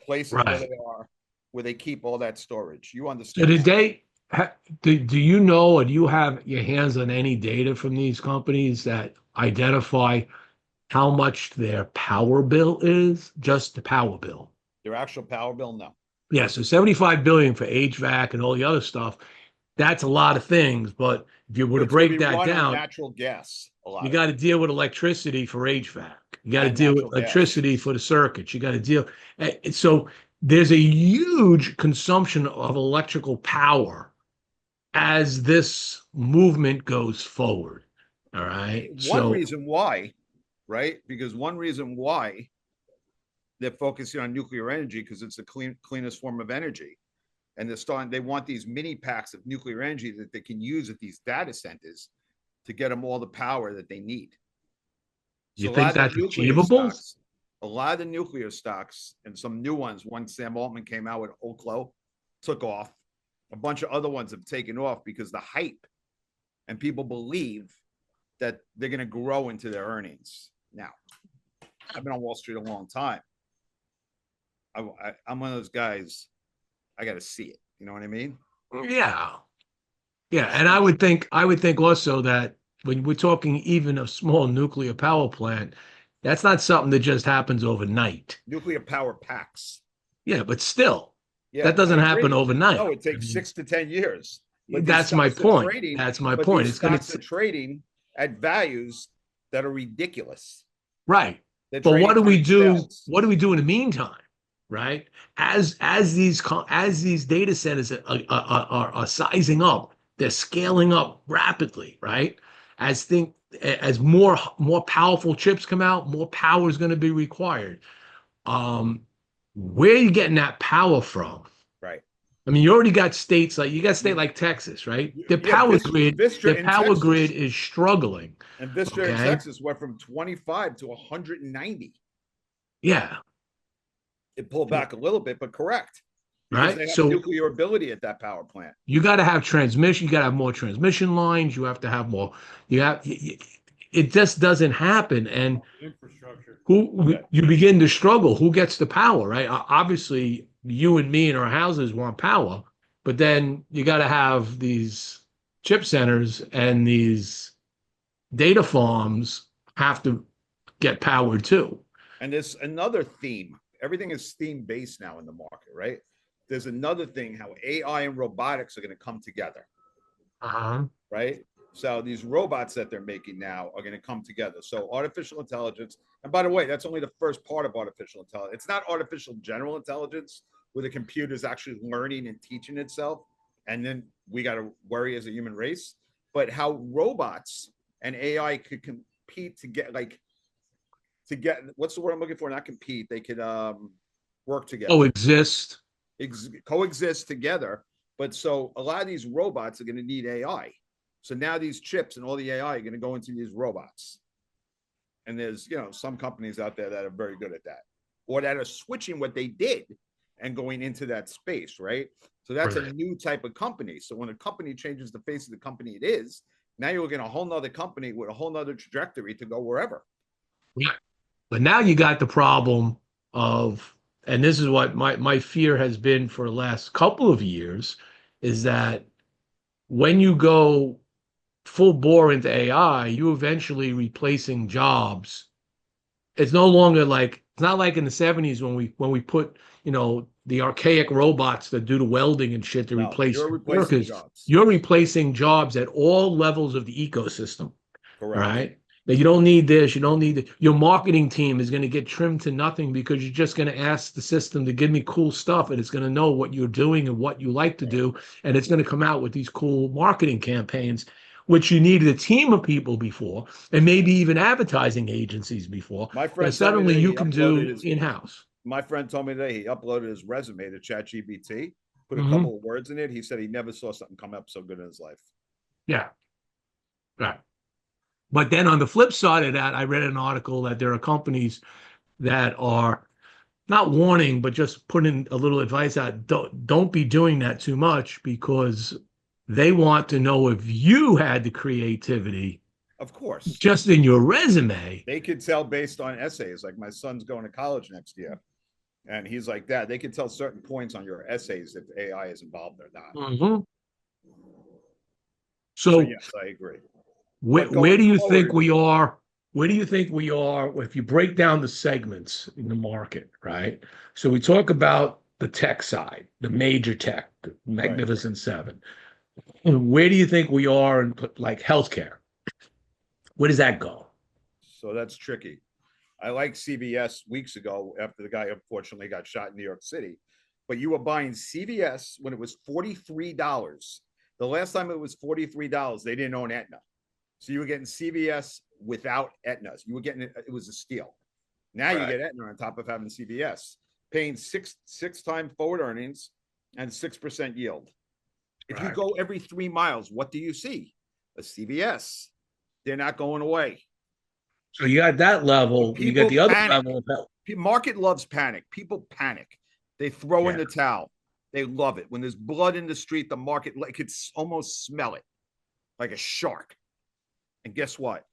places Right. where they keep all that storage. You So understand did that? they, do you know, or do you have your hands on any data from these companies that identify how much their power bill is? Just the power bill. Their actual power bill? No. Yeah, so 75 billion for HVAC and all the other stuff. That's a lot of things, but if you were to It's going to break be that run on down, natural gas. A lot you of got to it. deal with electricity for HVAC. You got to And deal with natural gas. electricity for the circuits. You got to deal. So there's a huge consumption of electrical power as this movement goes forward. All right. One So reason why, right? Because one reason why they're focusing on nuclear energy, because it's the cleanest form of energy. And they want these mini packs of nuclear energy that they can use at these data centers to get them all the power that they need. you So think that's achievable? a lot of the nuclear stocks and some new ones, one Sam Altman came out with Oklo, took off. A bunch of other ones have taken off because the hype and people believe that they're going to grow into their earnings. Now, I've been on Wall Street a long time. I'm one of those guys. I got to see it. You know what I mean? Yeah. Yeah. And I would think also that when we're talking even a small nuclear power plant, that's not something that just happens overnight. Nuclear power packs. Yeah, but still, Yeah, that I doesn't happen agree. overnight. No, it I takes mean, 6 to 10 years. But these that's my stocks are point. trading. That's my But point. these It's going stocks to are trading at values that are ridiculous. right. They're But what trading do we earnings do? sales. What do we do in the meantime? Right? As these data centers are sizing up, they're scaling up rapidly, right? As more powerful chips come out, more power is going to be required. Um, where are you getting that power from? Right. I mean, you already got states like you got a state like Texas, right? Their Yeah, power grid, Vistra their in power grid Texas. is struggling. And Vistra in Okay. Texas went from 25 to 190. Yeah. It pulled back a little bit, but correct. Because Right. they have So nuclear ability at that power plant. you got to have transmission. You got to have more transmission lines. You have to have more. You have. It just doesn't happen, and Infrastructure. you begin to struggle. Who gets the power? Right. Obviously, you and me in our houses want power, but then you got to have these chip centers and these data farms have to get powered too. And there's another theme. Everything is theme based now in the market, right? There's another thing how AI and robotics are going to come together, right? So these robots that they're making now are going to come together. So artificial intelligence, and by the way, that's only the first part of artificial intelligence. It's not artificial general intelligence where the computer is actually learning and teaching itself, and then we got to worry as a human race. But how robots and AI could compete to get what's the word I'm looking for? Not compete. They could work together. Coexist. Coexist together. But so a lot of these robots are going to need AI. So now these chips and all the AI are going to go into these robots. And there's, some companies out there that are very good at that, or that are switching what they did and going into that space, right? So that's a new type of company. So when a company changes the face of the company it is, now you're looking at a whole nother company with a whole nother trajectory to go wherever. Yeah. But now you got the problem of, and this is what my fear has been for the last couple of years, is that when you go full bore into AI, you eventually replacing jobs. It's no longer like it's not like in the 70s when we put, the archaic robots that do the welding and shit to replace you're replacing workers. jobs. You're replacing jobs at all levels of the ecosystem. Correct. All right. Now you don't need this, you don't need it. Your marketing team is going to get trimmed to nothing because you're just going to ask the system to give me cool stuff, and it's going to know what you're doing and what you like to do, and it's going to come out with these cool marketing campaigns, which you needed a team of people before, and maybe even advertising agencies before. My friend Suddenly you can do in-house. My friend told me that he uploaded his resume to ChatGPT, put a Mhm. couple of words in it. He said he never saw something come up so good in his life. Yeah. Right. But then on the flip side of that, I read an article that there are companies that are not warning, but just putting a little advice out. Don't be doing that too much because they want to know if you had the creativity Of course. just in your resume. They could tell based on essays. Like my son's going to college next year. And he's like that. They can tell certain points on your essays if AI is involved or not. Mm-hmm. So So yes, I agree. where do you think forward, we are? Where do you think we are if you break down the segments in the market, right? So we talk about the tech side, the major tech, the Magnificent Seven. And where do you think we are in like healthcare? Where does that go? so that's tricky. I like CVS weeks ago after the guy unfortunately got shot in New York City. But you were buying CVS when it was $43. The last time it was $43, they didn't own Aetna. So you were getting CVS without Aetna. You were getting it was a steal. Now you get Aetna on top of having CVS, paying six time forward earnings and 6% yield. If you go every 3 miles, what do you see? A CVS. They're not going away. So you got that level. You got the other level of health. Market loves panic. People panic. They throw in the towel. They love it. When there's blood in the street, the market like it's almost smell it like a shark. And guess what?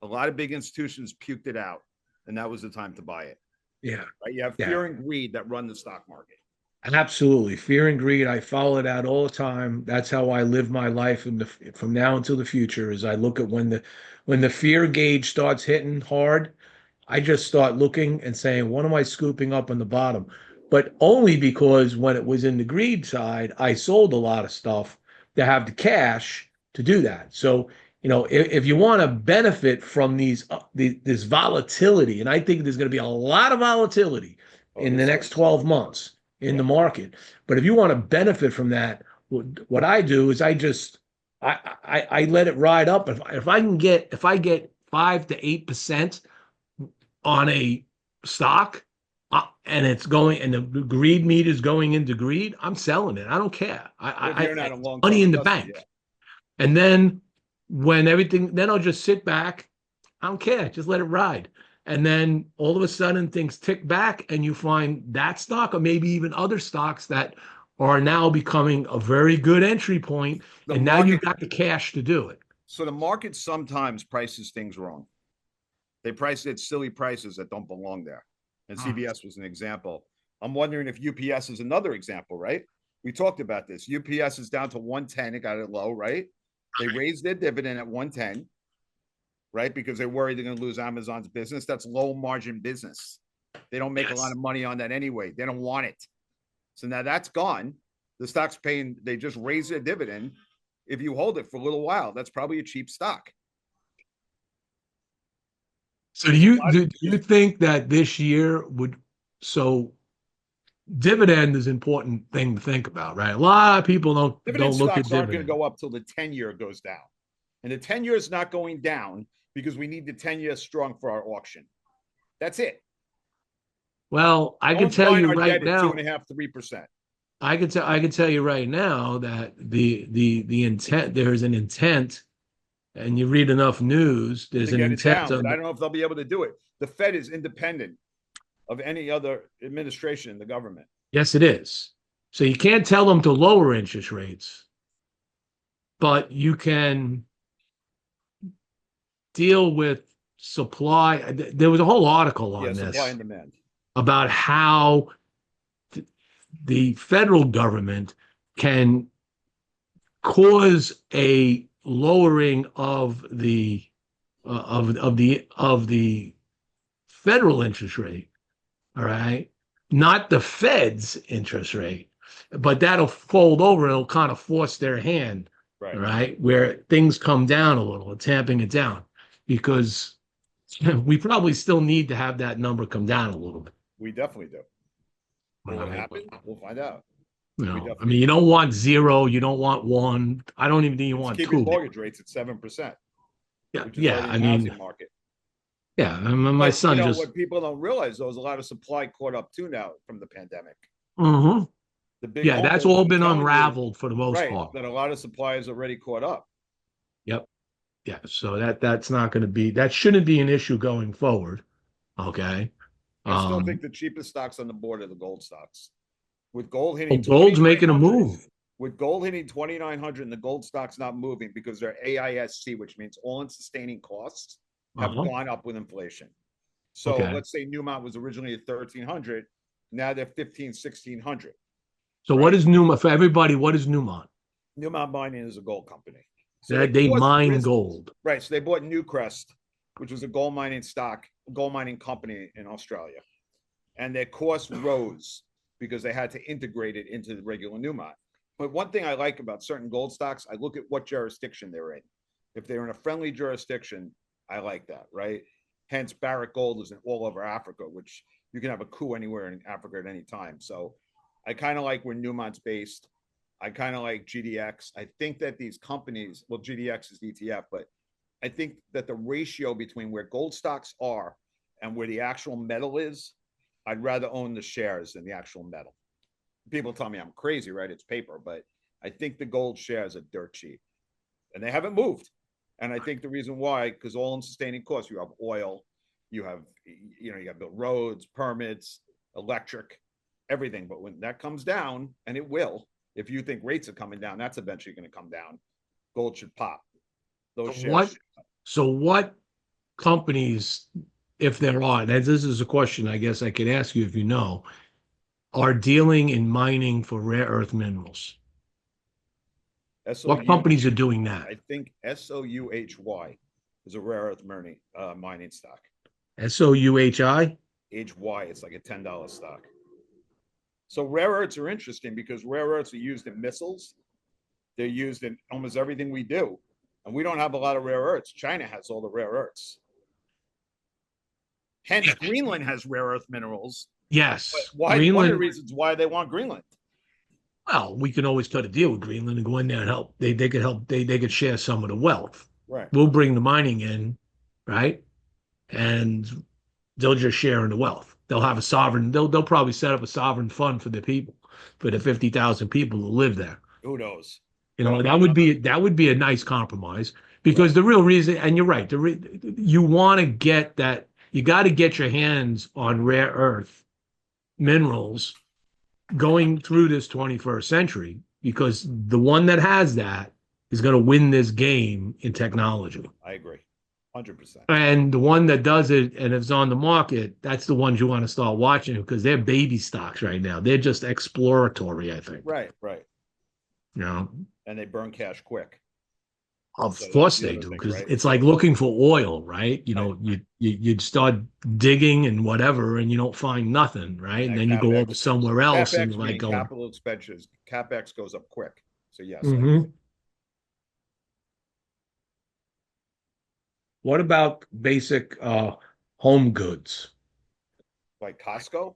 A lot of big institutions puked it out, and that was the time to buy it. Yeah. Right? You have fear and greed that run the stock market. Absolutely. Fear and greed. I follow that all the time. That's how I live my life from now until the future is I look at when the fear gauge starts hitting hard, I just start looking and saying, what am I scooping up on the bottom? But only because when it was in the greed side, I sold a lot of stuff to have the cash to do that. So, if you want to benefit from this volatility, and I think there's going to be a lot of volatility in the next 12 months in the market. But if you want to benefit from that, what I do is I let it ride up. If I get 5 to 8% on a stock, and it's going, and the greed meat is going into greed, I'm selling it. I don't care. Money in the bank. Yeah. And then then I'll just sit back. I don't care. Just let it ride. And then all of a sudden things tick back and you find that stock or maybe even other stocks that are now becoming a very good entry point. And now you've got the cash to do it. So the market sometimes prices things wrong. They price it at silly prices that don't belong there. And CVS was an example. I'm wondering if UPS is another example, right? We talked about this. UPS is down to 110. It got it low, right? They raised their dividend at 110, right? Because they're worried they're going to lose Amazon's business. That's low margin business. They don't make a lot of money on that anyway. They don't want it. So now that's gone. The stock's paying, they just raised their dividend. If you hold it for a little while, that's probably a cheap stock. So do you think that this year dividend is an important thing to think about, right? A lot of people don't look at dividend. Stocks aren't going to go up till the 10-year goes down. And the 10-year is not going down because we need the 10-year strong for our auction. That's it. Well, I can tell you right now, 2.5%, 3%. I can tell you right now that the intent, there's an intent, and you read enough news, there's an intent. But I don't know if they'll be able to do it. The Fed is independent of any other administration in the government. Yes, it is. So you can't tell them to lower interest rates, but you can deal with supply. There was a whole article on this supply and demand about how the federal government can cause a lowering of the federal interest rate. All right, not the Fed's interest rate, but that'll fold over. It'll kind of force their hand, right, where things come down a little, tamping it down, because we probably still need to have that number come down a little bit. We definitely do. Will it happen? We'll find out. I mean, you don't want 0, you don't want 1. I don't even think you want 2. Keep mortgage rates at 7%. Yeah. I mean, market. Yeah, my son just. What people don't realize, though, is a lot of supply caught up too now from the pandemic. Mm-hmm. That's all been unraveled for the most part. That a lot of supply is already caught up. Yep. Yeah, so that's not going to be, that shouldn't be an issue going forward. Okay. I still Um, think the cheapest stocks on the board are the gold stocks. With gold well, hitting gold's making a 2,900, move. with gold hitting 2,900 and the gold stocks not moving because their AISC, which means all in sustaining costs, have Uh-huh. gone up with inflation. So Okay. let's say Newmont was originally at 1,300. Now they're 15, 1,600, So what right? is Newmont for everybody? What is Newmont? Newmont Mining is a gold company. So That they caused mine risk, gold. right? So they bought Newcrest, which was a gold mining company in Australia. And their cost rose because they had to integrate it into the regular Newmont. But one thing I like about certain gold stocks, I look at what jurisdiction they're in. If they're in a friendly jurisdiction, I like that, right? Hence, Barrick Gold is in all over Africa, which you can have a coup anywhere in Africa at any time. So I kind of like where Newmont's based. I kind of like GDX. I think that these companies, well, GDX is ETF, but I think that the ratio between where gold stocks are and where the actual metal is, I'd rather own the shares than the actual metal. People tell me I'm crazy, right? It's paper, but I think the gold shares are dirt cheap and they haven't moved. And I think the reason why, because all in sustaining costs, you have oil, you have, you got to build roads, permits, electric, everything. But when that comes down, and it will, if you think rates are coming down, that's eventually going to come down. Gold should pop. Those What, shares. so what companies, if there are, and this is a question I guess I could ask you if you know, are dealing in mining for rare earth minerals? What SOU, companies are doing that? I think SOUHY is a rare earth mining stock. SOUHI? HY, it's like a $10 stock. So rare earths are interesting because rare earths are used in missiles. They're used in almost everything we do. And we don't have a lot of rare earths. China has all the rare earths. Hence, Greenland has rare earth minerals. But Yes. why? One of the Greenland. reasons why they want Greenland. Well, we can always cut a deal with Greenland and go in there and help. They could help. They could share some of the wealth. Right. We'll bring the mining in, right? And they'll just share in the wealth. They'll have a sovereign. They'll probably set up a sovereign fund for the people, for the 50,000 people who live there. Who knows? You know, that would be a nice compromise because Right. the real reason, and you're right, you want to get that, you got to get your hands on rare earth minerals going through this 21st century because the one that has that is going to win this game in technology. I agree. 100%. And the one that does it and is on the market, that's the ones you want to start watching because they're baby stocks right now. They're just exploratory, I think. Right. You know, And they burn cash quick. of So course that's the they other do thing, because right? it's like looking for oil, right? You know, you'd start digging and whatever, and you don't find nothing, right? And that then you go over CapEx somewhere else and CapEx you're like meaning going, capital expenditures. CapEx goes up quick. So yes, Mhm. What about basic home goods? like Costco,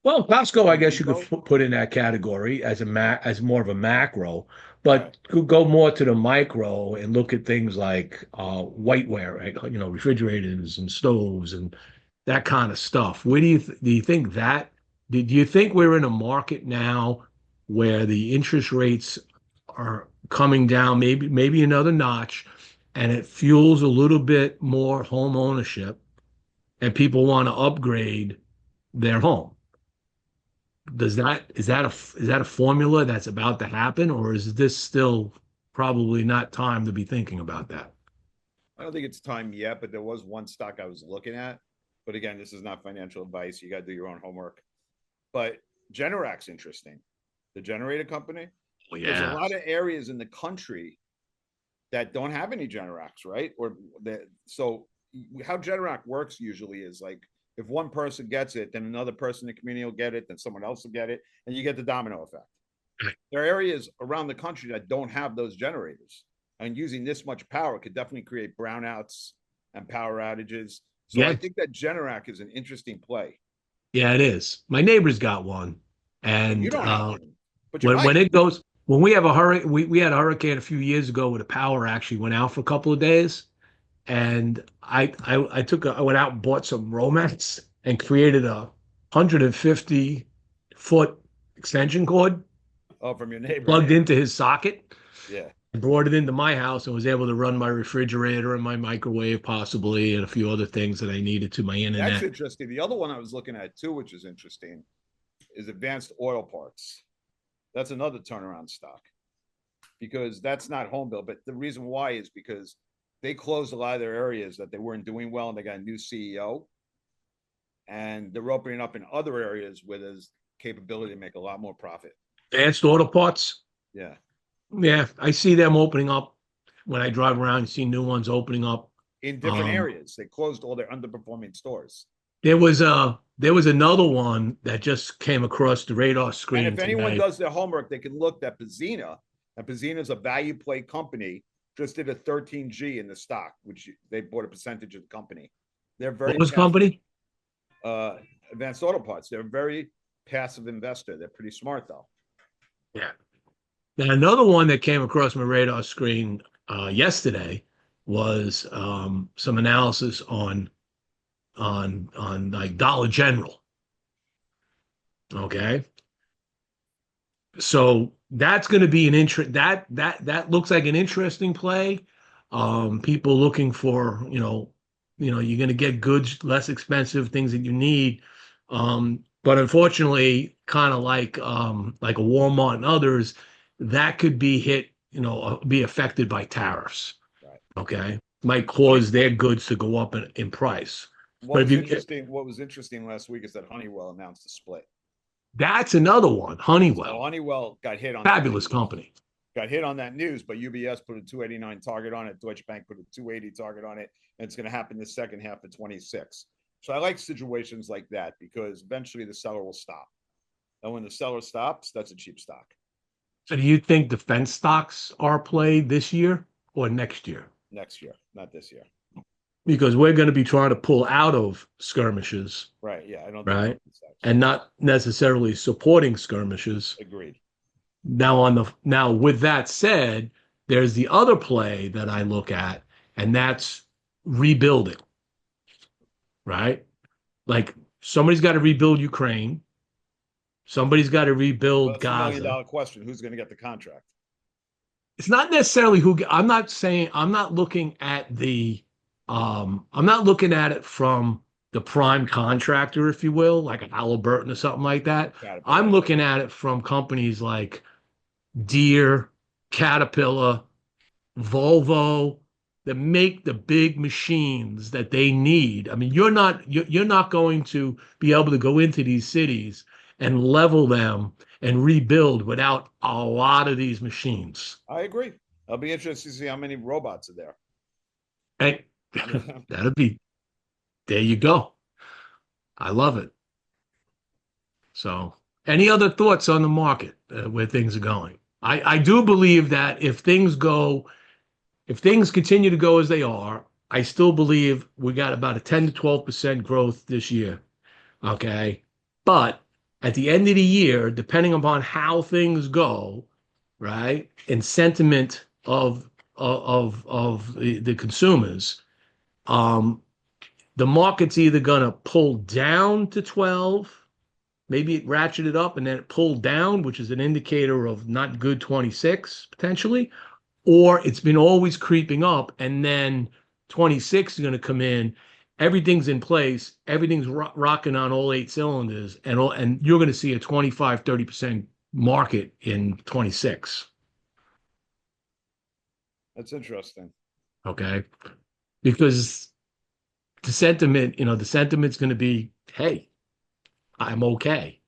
Well, Costco, I Home guess you could Depot. put in that category as as more of a macro, Right. but could go more to the micro and look at things like whiteware, right? You know, refrigerators and stoves and that kind of stuff. Where do you think that? Do you think we're in a market now where the interest rates are coming down, maybe another notch, and it fuels a little bit more home ownership, and people want to upgrade their home? Is that a formula that's about to happen, or is this still probably not time to be thinking about that? I don't think it's time yet, but there was one stock I was looking at. But again, this is not financial advice. You got to do your own homework. But Generac's interesting. The generator company. Oh, There's a yeah. lot of areas in the country that don't have any Generacs, right? Or that so how Generac works usually is like if one person gets it, then another person in the community will get it, then someone else will get it, and you get the domino effect. There are areas around the country that don't have those generators, and using this much power could definitely create brownouts and power outages. So I Yeah, think that Generac is an interesting play. yeah, it is. My neighbor's got one, Well, you and don't have one, but you when might. it goes, when we have a hurricane, we had a hurricane a few years ago where the power actually went out for a couple of days, and I went out and bought some Romex and created a 150-foot extension cord Oh, from your neighbor. plugged Yeah. into his socket. Yeah. brought it into my house and was able to run my refrigerator and my microwave possibly and a few other things that I needed to my That's internet. interesting. The other one I was looking at too, which is interesting, is Advanced Oil Parts. That's another turnaround stock because that's not home built. But the reason why is because they closed a lot of their areas that they weren't doing well, and they got a new CEO, and they're opening up in other areas where there's capability to make a lot more profit. Advanced auto parts. Yeah. Yeah, I see them opening up when I drive around and see new ones opening up. In different areas. They closed all their underperforming stores. There was another one that just came across the radar screen. And if anyone today. does their homework, they can look at Pazina. And Pazina is a value play company, just did a 13G in the stock, which they bought a percentage of the company. They're very What was company? Advanced Auto Parts. They're a very passive investor. They're pretty smart though. Yeah. Now another one that came across my radar screen yesterday was some analysis on like Dollar General. Okay. So that's going to be an interest that looks like an interesting play. People looking for, you're going to get goods less expensive, things that you need. But unfortunately, kind of like a Walmart and others, that could be hit, be affected by tariffs. Right. Okay. Might cause their goods to go up in price. What was interesting last week is that Honeywell announced a split. That's another one. Honeywell. So Honeywell got hit on fabulous company. Got hit on that news, but UBS put a 289 target on it. Deutsche Bank put a 280 target on it, and it's going to happen the second half of 26. So I like situations like that because eventually the seller will stop. And when the seller stops, that's a cheap stock. So do you think defense stocks are played this year or next year? Next year, not this year. Because we're going to be trying to pull out of skirmishes. Right. Yeah. I don't. Right. And not necessarily supporting skirmishes. Agreed. Now with that said, there's the other play that I look at, and that's rebuilding. Right? Like somebody's got to rebuild Ukraine. Somebody's got to rebuild Gaza. $1 million question. Who's going to get the contract? It's not necessarily I'm not looking at it from the prime contractor, if you will, like an Halliburton or something like that. I'm looking at it from companies like Deere, Caterpillar, Volvo, that make the big machines that they need. I mean, you're not going to be able to go into these cities and level them and rebuild without a lot of these machines. I agree. I'll be interested to see how many robots are there. And there you go. I love it. So, any other thoughts on the market, where things are going? I do believe that if things continue to go as they are, I still believe we got about a 10 to 12% growth this year. Okay. But at the end of the year, depending upon how things go, right, and sentiment of the consumers, the market's either going to pull down to 12, maybe it ratcheted up and then it pulled down, which is an indicator of not good 26 potentially, or it's been always creeping up and then 26 is going to come in. Everything's in place. Everything's rocking on all 8 cylinders, and you're going to see a 25, 30% market in 26. That's interesting. Okay. Because the sentiment's going to be, hey, I'm okay.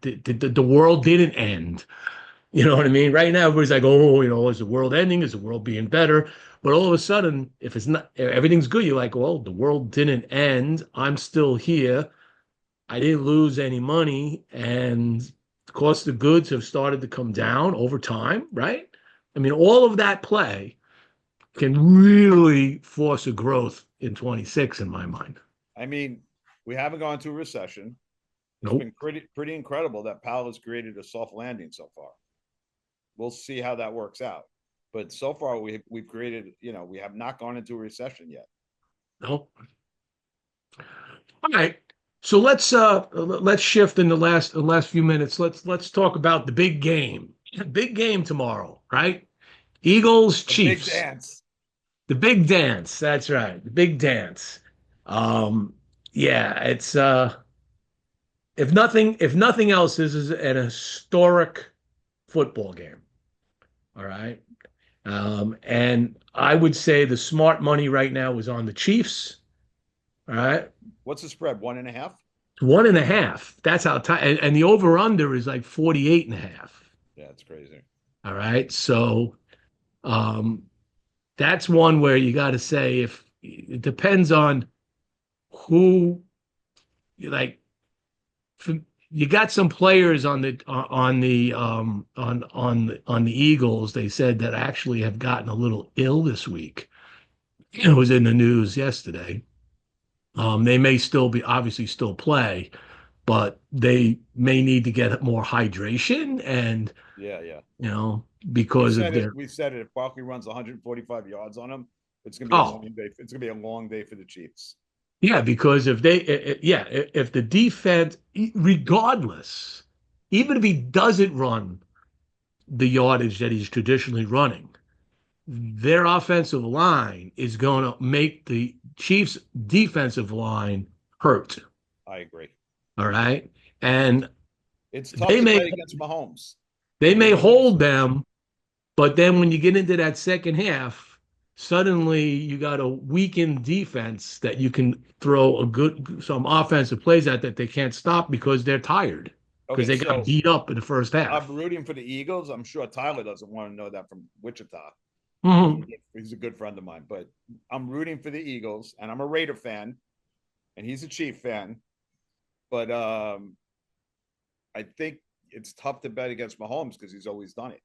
The world didn't end. You know what I mean? Right now, everybody's like, oh, is the world ending? Is the world being better? But all of a sudden, if everything's good, you're like, well, the world didn't end. I'm still here. I didn't lose any money. And the cost of goods have started to come down over time, right? I mean, all of that play can really force a growth in 26 in my mind. I mean, we haven't gone to a recession. It's Nope. been pretty incredible that Powell has created a soft landing so far. We'll see how that works out. But so far we've created, we have not gone into a recession yet. Nope. All right. So let's shift in the last few minutes. Let's talk about the big game. Big game tomorrow, right? Eagles, The big Chiefs. dance. The big dance. That's right. The big dance. Um, yeah, it's if nothing else, this is an historic football game. All right. And I would say the smart money right now is on the Chiefs. All right. What's the spread? 1.5? 1.5. That's how tight. And the over-under is like 48 and a half. Yeah, it's crazy. All right. So um, that's one where you got to say if it depends on who like you got some players on the Eagles. They said that actually have gotten a little ill this week. It was in the news yesterday. They may still be obviously still play, but they may need to get more hydration and Yeah, yeah. We because of said it. their We said it. If Barkley runs 145 yards on him, it's gonna be a oh long day. It's gonna be a long day for the Chiefs. yeah, because if they yeah, if the defense regardless, even if he doesn't run the yardage that he's traditionally running, their offensive line is going to make the Chiefs defensive line hurt. I agree. All right. And It's tough they to may bet against Mahomes. they I may mean, hold them, but then when you get into that second half, suddenly you got a weakened defense that you can throw some offensive plays at that they can't stop because they're tired because okay, they got so beat up in the first half. I'm rooting for the Eagles. I'm sure Tyler doesn't want to know that from Wichita. Mhm. He's a good friend of mine, but I'm rooting for the Eagles, and I'm a Raider fan, and he's a Chief fan. But I think it's tough to bet against Mahomes because he's always done it.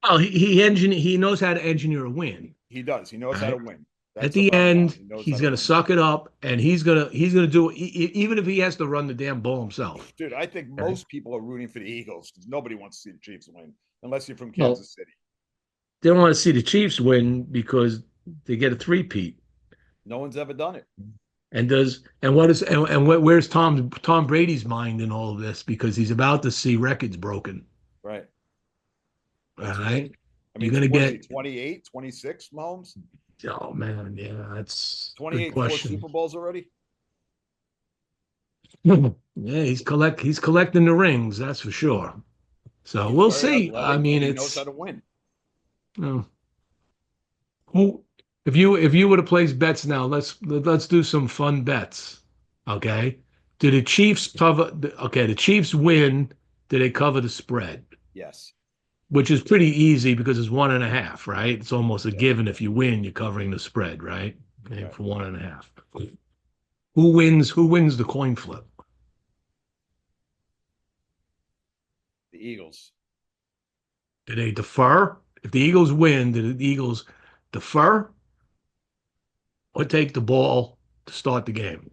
Oh, he knows how to engineer a win. He does. He knows how to Right? win. At That's the the bottom line. end, He knows how he's to gonna win. suck it up, and he's gonna do it, even if he has to run the damn ball himself. Dude, I think Okay? most people are rooting for the Eagles because nobody wants to see the Chiefs win unless you're from Well, Kansas City. they don't want to see the Chiefs win because they get a three-peat. No one's ever done it. Where's Tom Brady's mind in all of this? Because he's about to see records broken. Right. All That's right. crazy. I You're mean, gonna what is he, get 28, 26, Mahomes? oh man, yeah, that's a good 28, four question. Super Bowls already? Yeah, he's collecting the rings, that's for sure. So He's we'll very see. I athletic mean, and he knows how it's to win. you who if you were to place bets now, let's do some fun bets. Okay. Do the Chiefs cover okay, the Chiefs win, do they cover the spread? Yes. Which is pretty easy because it's 1.5, right? It's almost a Yeah. given if you win, you're covering the spread, right? Okay, Right. for 1.5. Who wins the coin flip? The Eagles. Do they defer? If the Eagles win, do the Eagles defer or take the ball to start the game?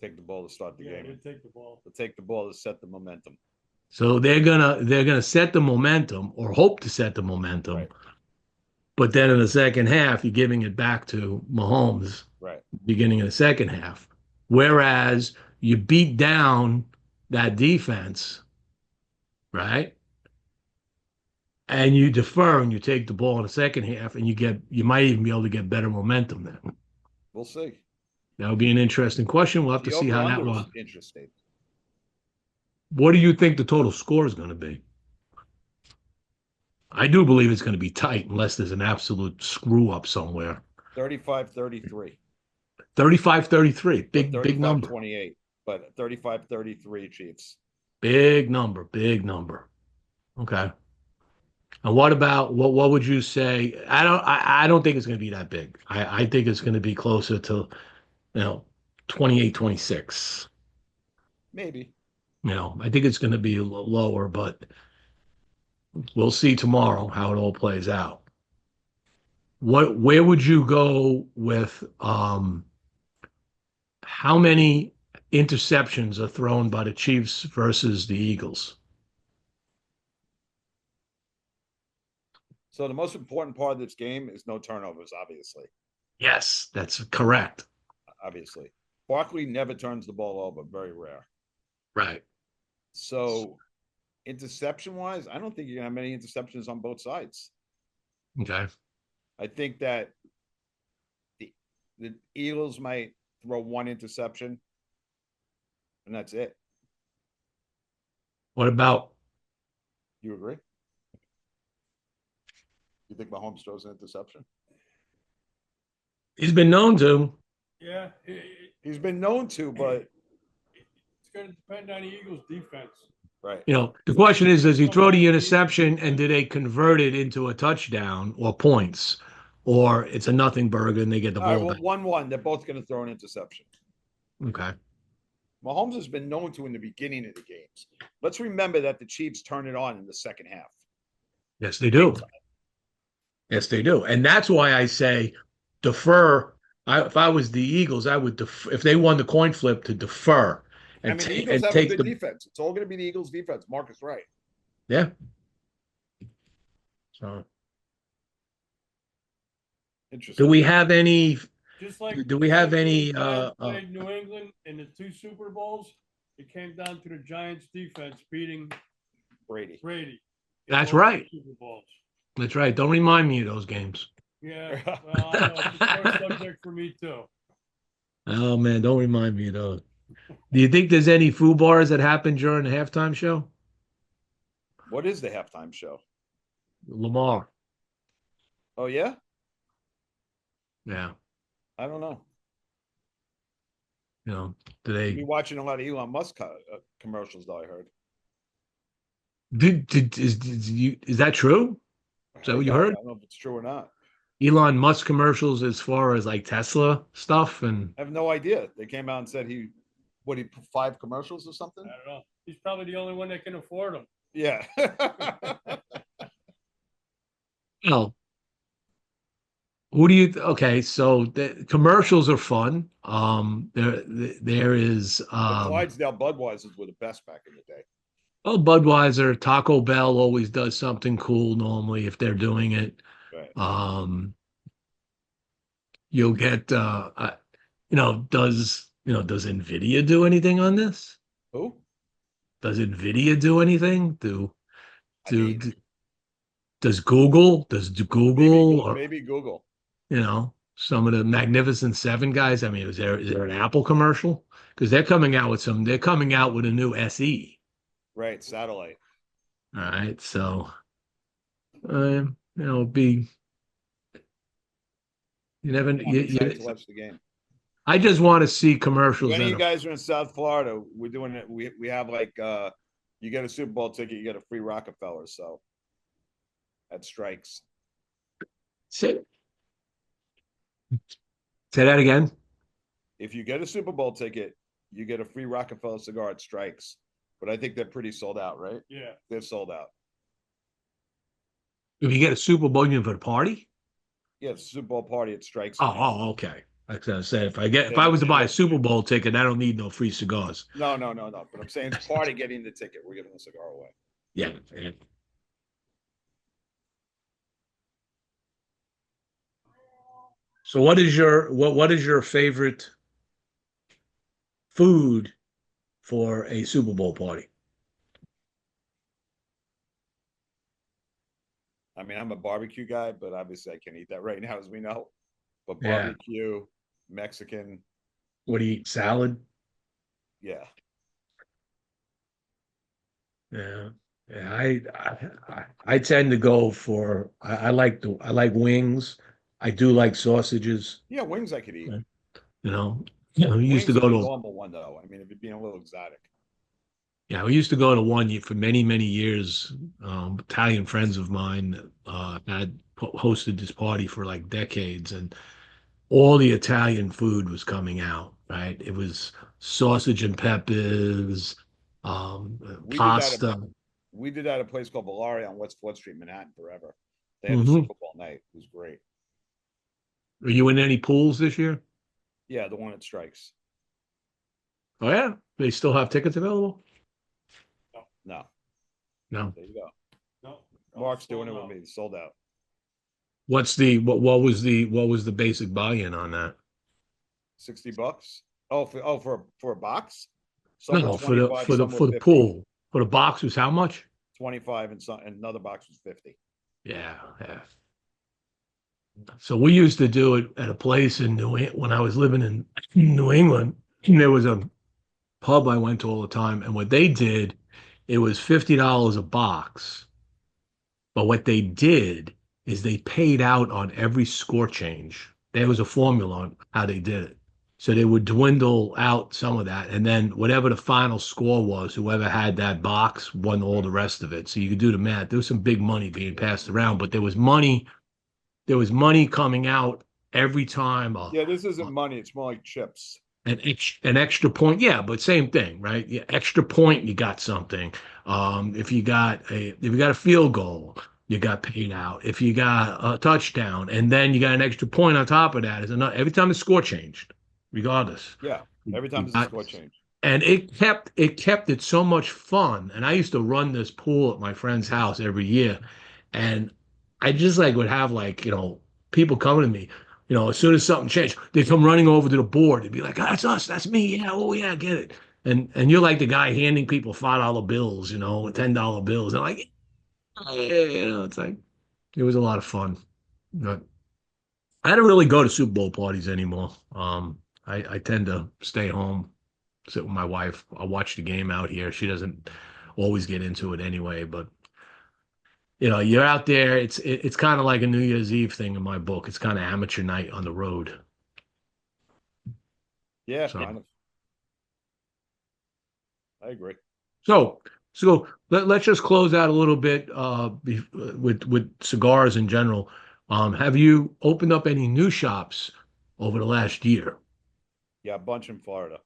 Take the ball to start the Yeah, game. they take the ball. To take the ball to set the momentum. So they're gonna set the momentum or hope to set the momentum, Right. but then in the second half, you're giving it back to Mahomes Right. beginning of the second half. Whereas you beat down that defense, right? And you defer and you take the ball in the second half, and you might even be able to get better momentum then. We'll see. That would be an interesting question. We'll have to The see how that over-under is one. interesting. What do you think the total score is going to be? I do believe it's going to be tight unless there's an absolute screw up somewhere. 35-33. 35-33. Big number. 35-28. But 35-33 Chiefs. Big number. Big number. Okay. And what about what would you say? I don't think it's going to be that big. I think it's going to be closer to 28-26. Maybe. I think it's going to be a little lower, but we'll see tomorrow how it all plays out. Where would you go with how many interceptions are thrown by the Chiefs versus the Eagles? So the most important part of this game is no turnovers, obviously. Yes, that's correct. Obviously. Barkley never turns the ball over, very rare. Right. So interception-wise, I don't think you're going to have many interceptions on both sides. Okay. I think that the Eagles might throw one interception, and that's it. What about You agree? You think Mahomes throws an interception? he's been known to? Yeah, He's been known to, but it's going to depend on the Eagles' defense. right. The question is, does he throw the interception and do they convert it into a touchdown or points? Or it's a nothing burger and they get the All right, ball well, back? 1-1. They're both going to throw an interception. Okay. Mahomes has been known to in the beginning of the games. Let's remember that the Chiefs turn it on in the second half. Yes, they do. Yes, they do. And that's why I say defer. If I was the Eagles, I would defer. If they won the coin flip, to defer I and, mean, the ta- Eagles and have a take good the defense. It's all going to be the Eagles' defense. Marcus right. yeah. So Interesting. do we have any? Just like Do we have when any? the Giants played New England in the 2 Super Bowls, it came down to the Giants' defense beating Brady. Brady. That's both right. Super Bowls. That's right. Don't remind me of those games. Yeah, well, I know it's a sore subject for me too. Oh man, don't remind me of those. Do you think there's any food bars that happened during the halftime show? What is the halftime show? Lamar. Oh, yeah? Yeah. I don't know. Do You'll they be watching a lot of Elon Musk commercials, though, I heard. is that true? Is that what you I heard? don't know if it's true or not. Elon Musk commercials as far as like Tesla stuff and I have no idea. They came out and said he put 5 commercials or something? I don't know. He's probably the only one that can afford them. Yeah. oh. Who do you okay, so the commercials are fun. There is The Clydesdale Budweisers were the best back in the day. Budweiser, Taco Bell always does something cool normally if they're doing it. Right. You'll get does Nvidia do anything on this? Who? Does Nvidia do anything? I mean, Does Google or maybe Google. some of the Magnificent Seven guys? I mean, is there an Apple commercial? Because they're coming out with a new SE. Right, satellite. All right, so be you never I'm excited to watch the game. I just want to see commercials. When you guys are in South Florida, we're doing it. We have like you get a Super Bowl ticket, you get a free Rockefeller. So that strikes. Say that again. If you get a Super Bowl ticket, you get a free Rockefeller cigar at Strikes. But I think they're pretty sold out, right? Yeah. They're sold out. If you get a Super Bowl, you for the party? Yeah, it's a Super Bowl party at Strikes. Okay. Like I said, if I was to buy a Super Bowl ticket, I don't need no free cigars. No. But I'm saying it's part of getting the ticket. We're giving the cigar away. Yeah. So what is your favorite food for a Super Bowl party? I mean, I'm a barbecue guy, but obviously I can't eat that right now, as we know. But Yeah. barbecue, Mexican, What do you eat? Salad? yeah. Yeah. Yeah. I tend to go for I like wings. I do like sausages. Yeah, wings I could eat. We used to go to normal one though. I mean, if it being a little exotic. Yeah, we used to go to one for many, many years. Italian friends of mine had hosted this party for like decades, and all the Italian food was coming out, right? It was sausage and peppers, pasta. We did that at a place called Valaria on West 4th Street, Manhattan, forever. They had a Mhm. Super Bowl night. It was great. Are you in any pools this year? Yeah, the one at Strikes. Oh yeah, they still have tickets available. No. No. There you go. No. Mark's doing it with me. It's sold out. What was the basic buy-in on that? $60. Oh, for a box? No, for the 50. pool. For the box was how much? 25 and another box was 50. Yeah. So we used to do it at a place in when I was living in New England. There was a pub I went to all the time, and what they did, it was $50 a box. But what they did is they paid out on every score change. There was a formula on how they did it. So they would dwindle out some of that, and then whatever the final score was, whoever had that box won all the rest of it. So you could do the math. There was some big money being passed around, but there was money coming out every time Yeah, this isn't money. It's more like chips. an extra point. Yeah, but same thing, right? Yeah, extra point, you got something. If you got a field goal, you got paid out. If you got a touchdown, and then you got an extra point on top of that, is another every time the score changed, regardless. Yeah, every You time there's a got- score change. and it kept it so much fun. And I used to run this pool at my friend's house every year, and I just like would have like people coming to me. As soon as something changed, they come running over to the board. They'd be like, "Oh, that's us, that's me, yeah, oh yeah, get it." And you're like the guy handing people $5 bills, $10 bills. And like, yeah, it's like it was a lot of fun. But I don't really go to Super Bowl parties anymore. I tend to stay home, sit with my wife. I'll watch the game out here. She doesn't always get into it anyway, but you're out there. It's kind of like a New Year's Eve thing in my book. It's kind of amateur night on the road. Yeah, So, kind of. I agree. so let's just close out a little bit with cigars in general. Have you opened up any new shops over the last year? Yeah, a bunch in Florida.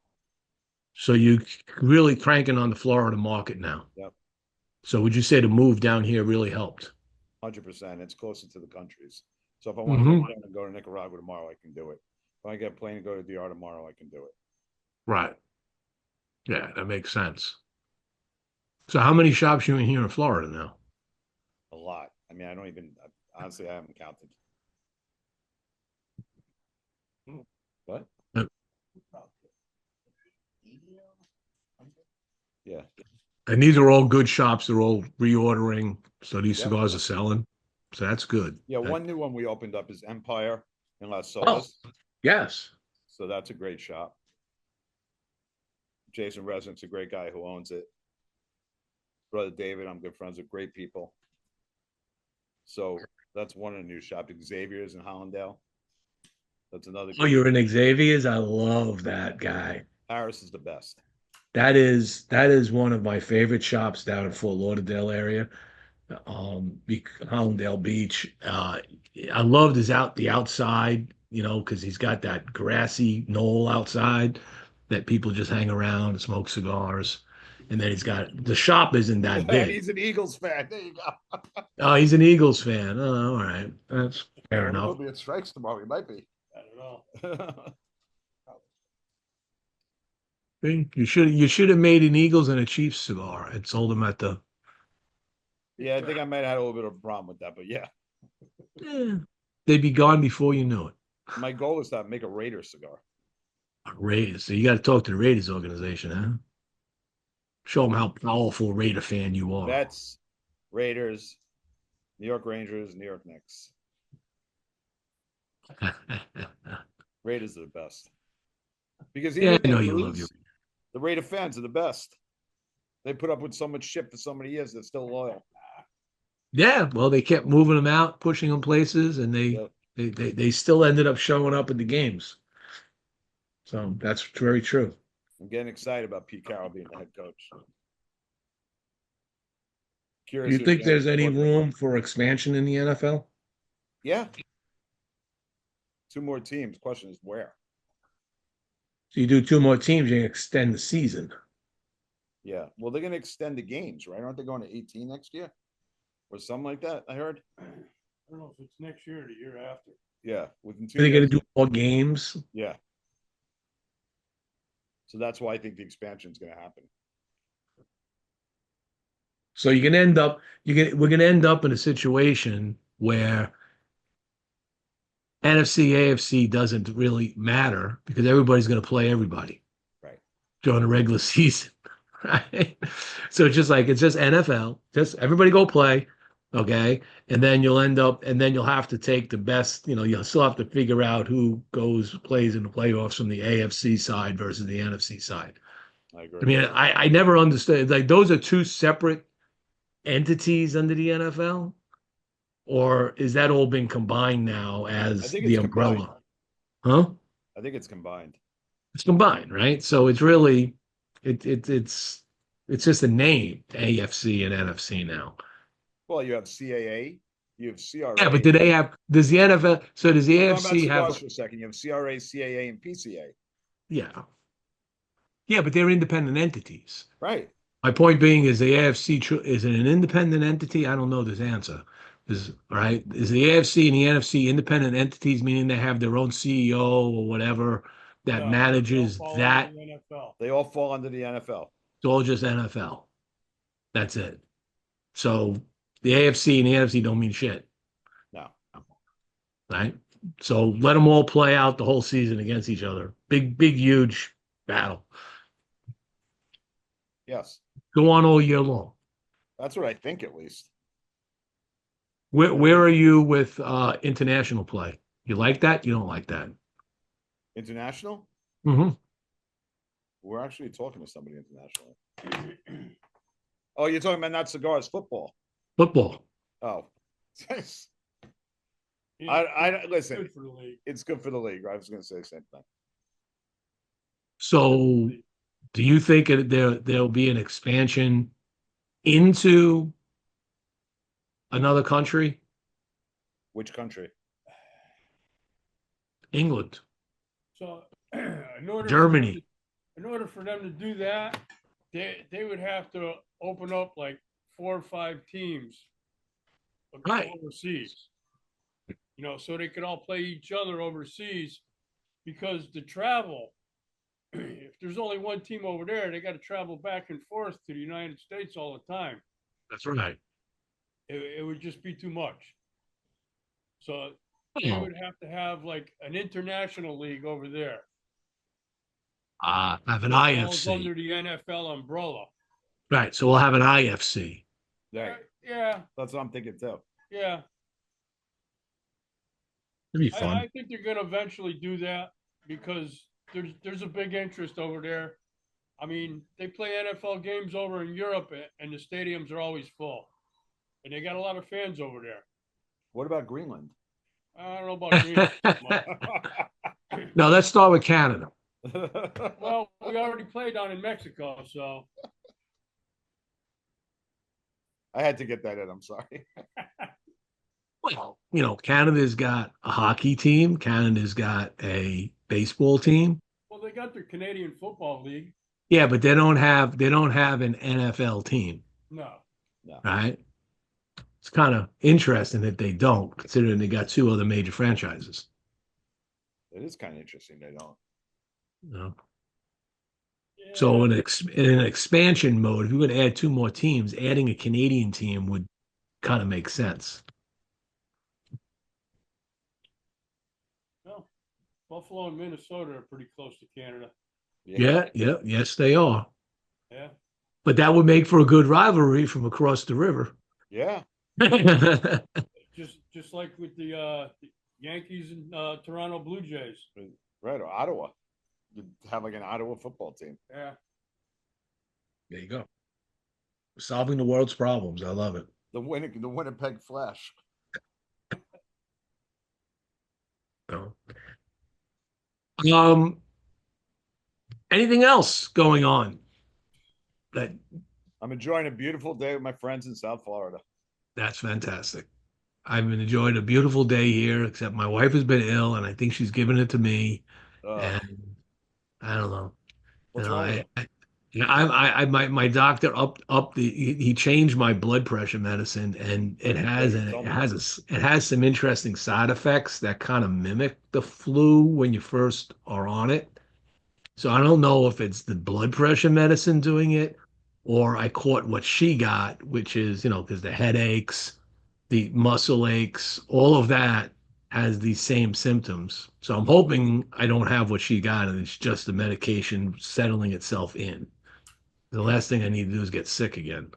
So you really cranking on the Florida market now. Yep. So would you say the move down here really helped? 100%. It's closer to the countries. So if I want to Mhm. go down and go to Nicaragua tomorrow, I can do it. If I get a plane to go to DR tomorrow, I can do it. Right. Yeah, that makes sense. So how many shops you in here in Florida now? A lot. I mean, I don't even, honestly, I haven't counted. What? Uh, Yeah. And these are all good shops. They're all reordering. So these Yep. cigars are selling. So that's good. Yeah, That- one new one we opened up is Empire in Las Oh, Solas. yes. So that's a great shop. Jason Resident's a great guy who owns it. Brother David, I'm good friends with, great people. So that's one of the new shops. Xavier's in Hollandale. That's another. Oh, you're in Xavier's? I love that guy. Harris is the best. That is one of my favorite shops down in Fort Lauderdale area. Hollandale Beach. I loved the outside, because he's got that grassy knoll outside that people just hang around and smoke cigars. And then the shop isn't that And big. he's an Eagles fan. There you go. Oh, he's an Eagles fan. Oh, all right. That's fair He'll enough. be at Strikes tomorrow. He might be. I don't know. See, you should have made an Eagles and a Chiefs cigar and sold them at the. Yeah, I think I might have had a little bit of a problem with that, but yeah. They'd be gone before you knew it. My goal is to make a Raider cigar. Raiders. So you got to talk to the Raiders organization, huh? Show them how powerful Raider fan you are. Mets, Raiders, New York Rangers, New York Knicks. Raiders are the best. Because even Yeah, if I know they you lose, love your. the Raider fans are the best. They put up with so much shit for so many years. They're still loyal. Yeah, well, they kept moving them out, pushing them places, and Yep. they still ended up showing up at the games. So that's very true. I'm getting excited about Pete Carroll being the head coach. Do Curious you who think the there's any coordinator- room for expansion in the NFL? Yeah. 2 more teams. Question is where? So you do 2 more teams, you extend the season. Yeah. Well, they're going to extend the games, right? Aren't they going to 18 next year? Or something like that, I heard. I don't know if it's next year or the year after. Yeah. Within 2 Are they going years. to do more games? Yeah. So that's why I think the expansion is going to happen. So you can end up we're going to end up in a situation where NFC, AFC doesn't really matter because everybody's going to play everybody. Right. During the regular season. Right. So it's just NFL. Just everybody go play. Okay. And then you'll have to take the best, you'll still have to figure out who plays in the playoffs from the AFC side versus the NFC side. I I agree. mean, I never understood, like, those are two separate entities under the NFL, or is that all been combined now I as think the it's combined. umbrella? Huh? I think it's combined. It's combined, right? So it's really it's just a name, AFC and NFC now. Well, you have CAA, you have Yeah, but CRA. does the NFL, so does the I'm talking about AFC have, cigars for a second. You have CRA, CAA, and PCA. yeah. Yeah, but they're independent entities. Right. My point being is the AFC is it an independent entity? I don't know this answer. Is the AFC and the NFC independent entities, meaning they have their own CEO or whatever that No, they all manages fall under that? the NFL. They all fall under the NFL. It's all just NFL. That's it. So the AFC and the NFC don't mean shit, No. right? So let them all play out the whole season against each other. Big, huge battle. Yes. Go on all year long. That's what I think, at least. Where are you with international play? You like that? You don't like that? International? Mm-hmm. We're actually talking to somebody internationally. Oh, you're talking about not cigars, football. Football. Oh. Yeah, I it's listen. good for the league. It's good for the league. I was going to say the same thing. So do you think there'll be an expansion into another country? Which country? England, So in order Germany. for them to do that, they would have to open up like 4 or 5 teams Right. overseas. So they could all play each other overseas, because the travel, if there's only one team over there, they got to travel back and forth to the United States all the time. That's right. It would just be too much. So they Oh, would have to have like an international league over there. have an Falls IFC. under the NFL umbrella. Right. So we'll have an IFC. Right. Yeah, That's what I'm thinking too. yeah. It'd be fun. I think they're going to eventually do that, because there's a big interest over there. I mean, they play NFL games over in Europe, and the stadiums are always full, and they got a lot of fans over there. What about Greenland? I don't know about Greenland. No, let's start with Canada. Well, we already played down in Mexico, so I had to get that in. I'm sorry. Well, Canada's got a hockey team. Canada's got a baseball team. well, they got their Canadian Football League. Yeah, but they don't have an NFL team, No, right? It's kind of interesting that they don't, considering they got 2 other major franchises. It is kind of interesting. They don't. You know? yeah. So in an expansion mode, if you would add 2 more teams, adding a Canadian team would kind of make sense. Well, Buffalo and Minnesota are pretty close to Canada. Yeah, yes, they are. Yeah. But that would make for a good rivalry from across the river. Yeah. Just like with the Yankees and Toronto Blue Jays. Right. Or Ottawa. You have like an Ottawa football team. Yeah. There you go. Solving the world's problems. I love it. The Winnipeg Flash. So, anything else going on? I'm enjoying a beautiful day with my friends in South Florida. That's fantastic. I've been enjoying a beautiful day here, except my wife has been ill, and I think she's giving it to me. And I don't know. What's wrong with it? My doctor he changed my blood pressure medicine, and it has some interesting side effects that kind of mimic the flu when you first are on it. So I don't know if it's the blood pressure medicine doing it, or I caught what she got, which is, because the headaches, the muscle aches, all of that has these same symptoms. So I'm hoping I don't have what she got, and it's just the medication settling itself in. The last thing I need to do is get sick again.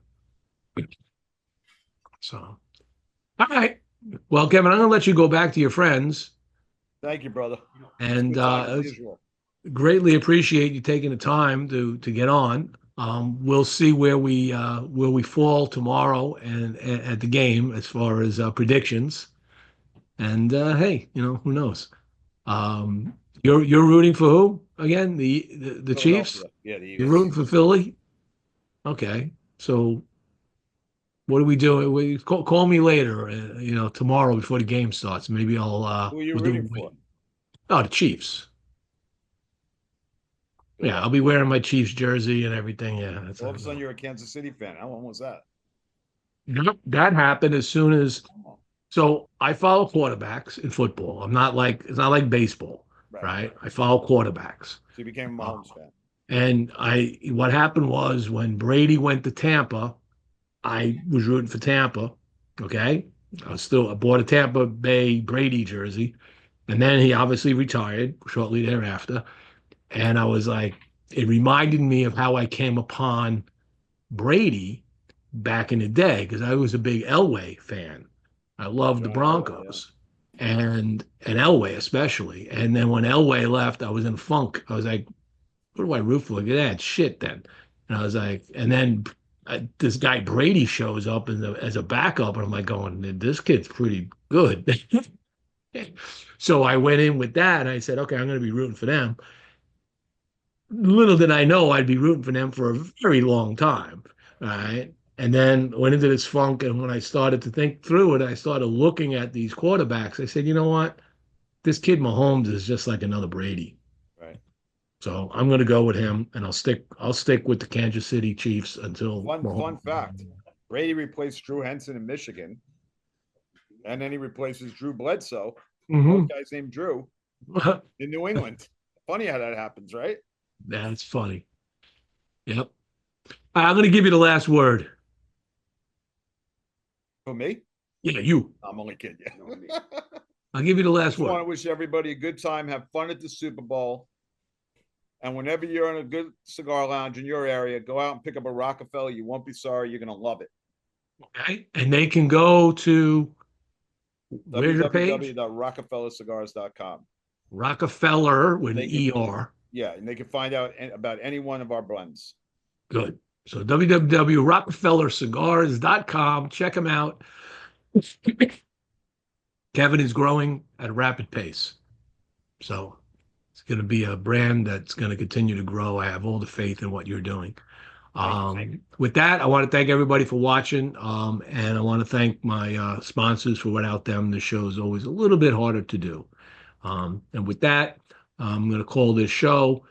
So All right. Well, Kevin, I'm going to let you go back to your friends, Thank you, brother. It's a and good time as usual. greatly appreciate you taking the time to get on. We'll see where we fall tomorrow and at the game as far as predictions. And hey, who knows? Um, you're rooting for who again? The Chiefs? Philadelphia. Yeah, the You're Eagles. rooting for Philly? Okay. So what are we doing? Call me later, tomorrow before the game starts. Maybe Who are you we'll do rooting it. for? Oh, the Chiefs. Good Yeah, luck. I'll be wearing my Chiefs jersey and everything. Yeah, that's All of a sudden, you're a Kansas City fan. How long was that? that happened as soon as. So I follow quarterbacks in football. It's not like baseball, Right. right? I follow quarterbacks. So you became a Uh, Mahomes fan. and what happened was when Brady went to Tampa, I was rooting for Tampa. Okay. I bought a Tampa Bay Brady jersey. And then he obviously retired shortly thereafter. And I was like, it reminded me of how I came upon Brady back in the day because I was a big Elway fan. I loved the John Elway, yeah. Broncos and Elway especially. And then when Elway left, I was in a funk. I was like, what do I root for? Look at that shit then. And I was like, and then this guy Brady shows up as a backup, and I'm like, going, this kid's pretty good. So I went in with that, and I said, okay, I'm going to be rooting for them. Little did I know I'd be rooting for them for a very long time. All right. And then went into this funk. And when I started to think through it, I started looking at these quarterbacks. I said, you know what? This kid Mahomes is just like another Brady. Right. So I'm going to go with him, and I'll stick with the Kansas City Chiefs until Fun Mahomes. fact: Brady replaced Drew Henson in Michigan, and then he replaces Drew Bledsoe. Mm-hmm. Both guys named Drew in New England. Funny how that happens, right? That's funny. Yep. I'm going to give you the last word. For me, Yeah, you. I'm only kidding you. I'll give you the last Just want to word. wish everybody a good time. Have fun at the Super Bowl. And whenever you're in a good cigar lounge in your area, go out and pick up a Rockefeller. You won't be sorry. You're going to love it. Okay. And they can go to where's your page? www.rockefellercigars.com. Rockefeller with an They can, ER. yeah, and they can find out about any one of our blends. Good. So www.rockefellercigars.com. Check them out. Kevin is growing at a rapid pace. So it's going to be a brand that's going to continue to grow. I have all the faith in what you're doing. With that, I want to thank everybody for watching. And I want to thank my sponsors for without them, the show is always a little bit harder to do. And with that, I'm going to call this show